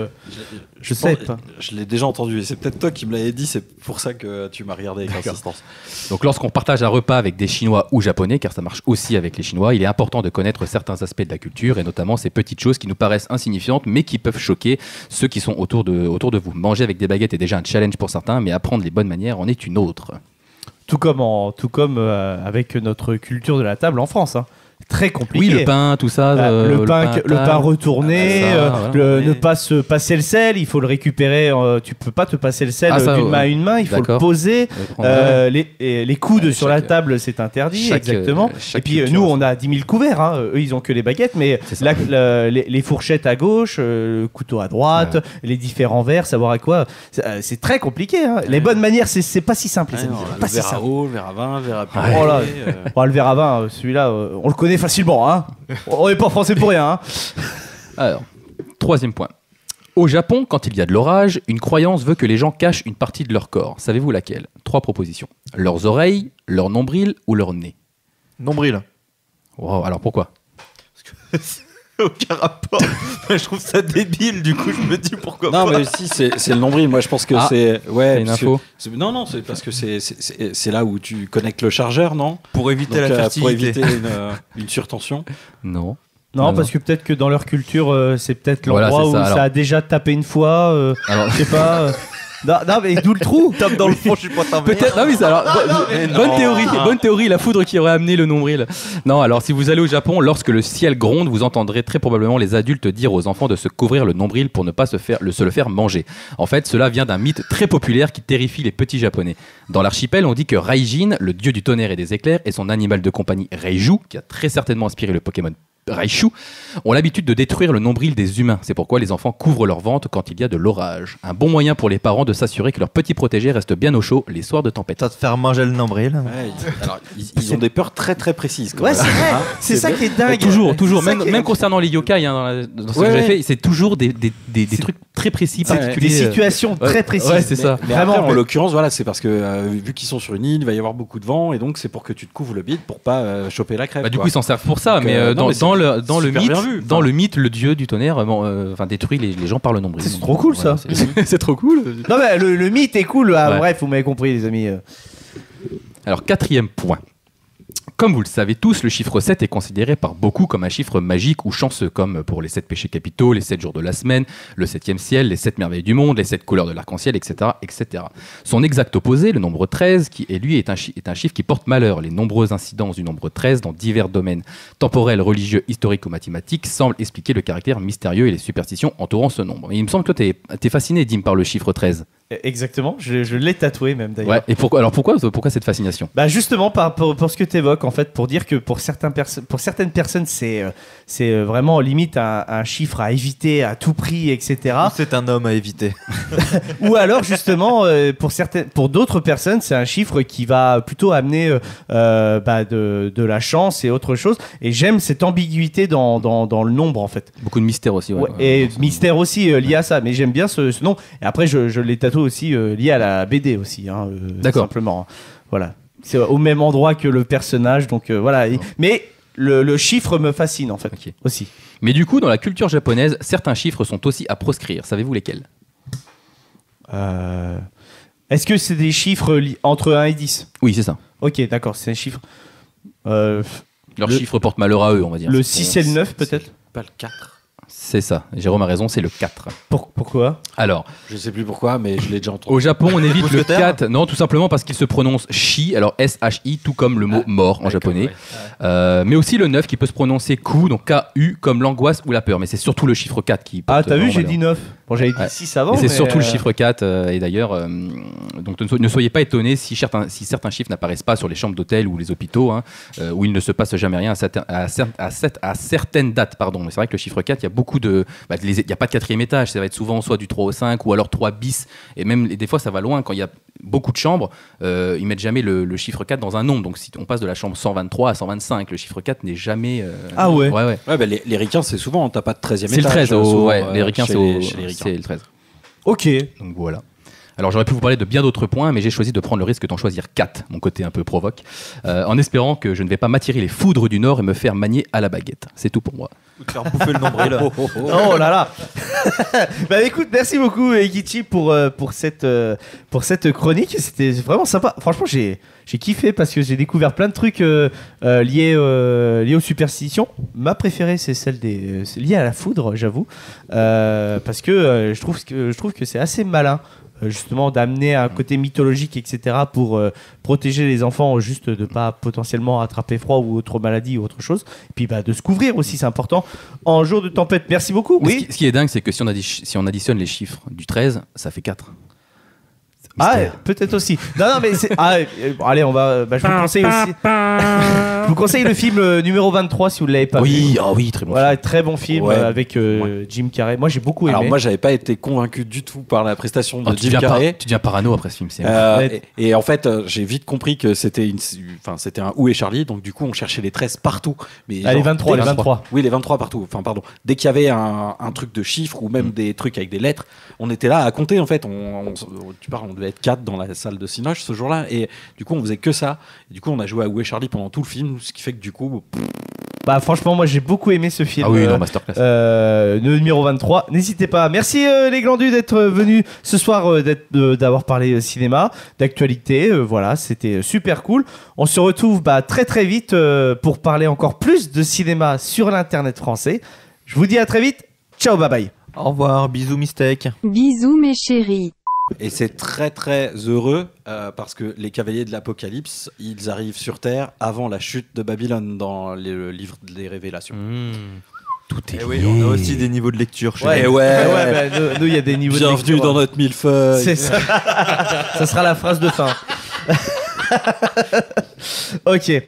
je sais pas. Je l'ai déjà entendu et c'est peut-être toi qui me l'avais dit, c'est pour ça que tu m'as regardé avec insistance. Donc lorsqu'on partage un repas avec des Chinois ou Japonais, car ça marche aussi avec les Chinois, il est important de connaître certains aspects de la culture et notamment ces petites choses qui nous paraissent insignifiantes mais qui peuvent choquer ceux qui sont autour de vous. Manger avec des baguettes est déjà un challenge pour certains, mais apprendre les bonnes manières en est une autre. Tout comme avec notre culture de la table en France, hein. Très compliqué. Oui, le pain, tout ça. Le pain retourné, ne pas se passer le sel, il faut le récupérer. Tu peux pas te passer le sel d'une main à une main, il faut le poser. Les coudes sur la table, c'est interdit, exactement. Et puis nous, on a 10 000 couverts. Hein. Eux, ils ont que les baguettes, mais les fourchettes à gauche, le couteau à droite, les différents verres, savoir à quoi. C'est très compliqué. Hein. Les bonnes manières, c'est pas si simple. Le verre à eau, le verre à vin, le verre à purée. Le verre à vin, celui-là, on le connaît facilement, hein. On n'est pas français pour rien, hein. Alors, troisième point. Au Japon, quand il y a de l'orage, une croyance veut que les gens cachent une partie de leur corps. Savez-vous laquelle? 3 propositions. Leurs oreilles, leur nombril ou leur nez? Nombril. Wow, alors pourquoi? aucun rapport. Je trouve ça débile, du coup, je me dis pourquoi pas. Non, mais si, c'est le nombril. Moi, je pense que c'est. Ouais, une info. Non, c'est parce que c'est là où tu connectes le chargeur, non ? Pour éviter la fertilité. Pour éviter une surtension. Non. Non, parce que peut-être que dans leur culture, c'est peut-être l'endroit où ça a déjà tapé une fois. Je sais pas. Non, mais d'où le trou ? Tape dans le fond, je suis pas ta mère. Peut-être. Non, oui, bonne théorie, la foudre qui aurait amené le nombril. Non, alors si vous allez au Japon, lorsque le ciel gronde, vous entendrez très probablement les adultes dire aux enfants de se couvrir le nombril pour ne pas se le faire manger. En fait, cela vient d'un mythe très populaire qui terrifie les petits japonais. Dans l'archipel, on dit que Raijin, le dieu du tonnerre et des éclairs, et son animal de compagnie Reiju, qui a très certainement inspiré le Pokémon Raichu, ont l'habitude de détruire le nombril des humains. C'est pourquoi les enfants couvrent leur ventre quand il y a de l'orage. Un bon moyen pour les parents de s'assurer que leur petit protégé reste bien au chaud les soirs de tempête. Ça te faire manger le nombril. Alors, ils ont des peurs très très précises. Ouais, c'est vrai. C'est ça qui est dingue. Toujours. Même concernant les yokai, dans ce que j'ai fait, c'est toujours des trucs très précis, particuliers. Des situations très précises. Ouais, c'est ça. Mais vraiment, en l'occurrence, voilà, c'est parce que vu qu'ils sont sur une île, il va y avoir beaucoup de vent, et donc c'est pour que tu te couvres le bide pour pas choper la crève. Du coup, ils s'en servent pour ça, donc, mais dans le mythe, le dieu du tonnerre détruit les gens par le nombril. C'est trop cool, ça. C'est trop cool. Non, mais le mythe est cool. Bref, vous m'avez compris, les amis. Alors, 4e point. Comme vous le savez tous, le chiffre 7 est considéré par beaucoup comme un chiffre magique ou chanceux, comme pour les 7 péchés capitaux, les 7 jours de la semaine, le 7e ciel, les 7 merveilles du monde, les 7 couleurs de l'arc-en-ciel, etc., etc. Son exact opposé, le nombre 13, qui est un chiffre qui porte malheur. Les nombreuses incidences du nombre 13 dans divers domaines temporels, religieux, historiques ou mathématiques semblent expliquer le caractère mystérieux et les superstitions entourant ce nombre. Et il me semble que toi, t'es fasciné, Dim, par le chiffre 13. Exactement, je l'ai tatoué même d'ailleurs. Ouais, et pourquoi cette fascination ? Bah justement pour ce que tu évoques, en fait, pour dire que pour certaines personnes c'est vraiment limite un chiffre à éviter à tout prix, etc. C'est un homme à éviter. Ou alors justement pour d'autres personnes c'est un chiffre qui va plutôt amener de la chance et autre chose. Et j'aime cette ambiguïté dans le nombre, en fait. Beaucoup de mystère aussi. Et mystère aussi lié à ça, mais j'aime bien ce nom. Et après je l'ai tatoué aussi lié à la BD aussi, d'accord, simplement. Voilà, c'est au même endroit que le personnage, donc voilà. Mais le chiffre me fascine, en fait, aussi. Mais du coup, dans la culture japonaise, certains chiffres sont aussi à proscrire. Savez-vous lesquels ? Est-ce que c'est des chiffres entre 1 et 10 ? Oui, c'est ça. Ok, d'accord, c'est un chiffre. Leur chiffre porte malheur à eux, on va dire. Le 6 et le 9, peut-être ? Pas le 4. C'est ça, Jérôme a raison, c'est le 4. Pourquoi ? Alors, je sais plus pourquoi, mais je l'ai déjà entendu. Au Japon, on évite le 4. Non, tout simplement parce qu'il se prononce shi, alors S-H-I, tout comme le mot mort en japonais. Mais aussi le 9 qui peut se prononcer ku, donc K-U, comme l'angoisse ou la peur. Mais c'est surtout le chiffre 4 qui porte. Ah, t'as vu, j'ai dit 9. Bon, j'avais dit 6 avant. Mais c'est surtout le chiffre 4. Et d'ailleurs, donc ne soyez pas étonnés si certains chiffres n'apparaissent pas sur les chambres d'hôtel ou les hôpitaux, où il ne se passe jamais rien à certaines dates. Pardon. Mais c'est vrai que le chiffre 4, il y a beaucoup de. Il n'y a pas de 4e étage, ça va être souvent soit du 3 au 5 ou alors 3 bis, et même des fois ça va loin quand il y a beaucoup de chambres, ils mettent jamais le chiffre 4 dans un nombre, donc si on passe de la chambre 123 à 125, le chiffre 4 n'est jamais... Ah ouais. Ouais, bah, les ricains c'est souvent, t'as pas de 13e étage. C'est le 13, les ricains c'est le 13. Ok. Donc voilà. Alors j'aurais pu vous parler de bien d'autres points, mais j'ai choisi de prendre le risque d'en choisir 4, mon côté un peu provoque, en espérant que je ne vais pas m'attirer les foudres du Nord et me faire manier à la baguette. C'est tout pour moi. Ou te faire bouffer le nombril. Oh là là. Bah écoute, merci beaucoup Ekichi pour cette chronique, c'était vraiment sympa. Franchement, j'ai kiffé parce que j'ai découvert plein de trucs liés aux superstitions. Ma préférée, c'est celle liée à la foudre, j'avoue, parce que je trouve que c'est assez malin. Justement d'amener un côté mythologique, etc., pour protéger les enfants, juste de pas potentiellement attraper froid ou autre maladie ou autre chose, et puis de se couvrir aussi, c'est important en jour de tempête. Merci beaucoup. Oui. Ce qui est dingue, c'est que si on additionne les chiffres du 13, ça fait 4. Peut-être aussi. Non, mais c'est... allez, on va... je vous conseille aussi... je vous conseille le film numéro 23 si vous ne l'avez pas vu. Oui, très bon. Voilà, très bon film avec Jim Carrey. Moi, j'ai beaucoup aimé. Alors moi, j'avais pas été convaincu du tout par la prestation de Jim Carrey. Tu deviens parano après ce film. Et en fait, j'ai vite compris que c'était un Où est Charlie, donc du coup, on cherchait les 13 partout. Mais les 23. Oui, les 23 partout. Enfin, pardon. Dès qu'il y avait un truc de chiffres ou même des trucs avec des lettres, on était là à compter en fait. On devait être 4 dans la salle de Cinoche ce jour-là, et du coup on faisait que ça, et du coup on a joué à Où est Charlie pendant tout le film, ce qui fait que du coup Bah franchement moi j'ai beaucoup aimé ce film. Ah oui, masterclass. Le numéro 23. N'hésitez pas. Merci les glandus d'être venus ce soir, d'avoir parlé cinéma, d'actualité. Voilà, c'était super cool. On se retrouve très très vite pour parler encore plus de cinéma sur l'internet français. Je vous dis à très vite. Ciao, bye bye. Au revoir, bisous Mistake. Bisous mes chéris. Et c'est très très heureux parce que les cavaliers de l'Apocalypse, ils arrivent sur Terre avant la chute de Babylone dans le livre des Révélations. Tout est lié. Oui, on a aussi des niveaux de lecture chez nous. Nous, il y a des niveaux de lecture. Bienvenue dans notre millefeuille. C'est ça. Ça sera la phrase de fin. Ok.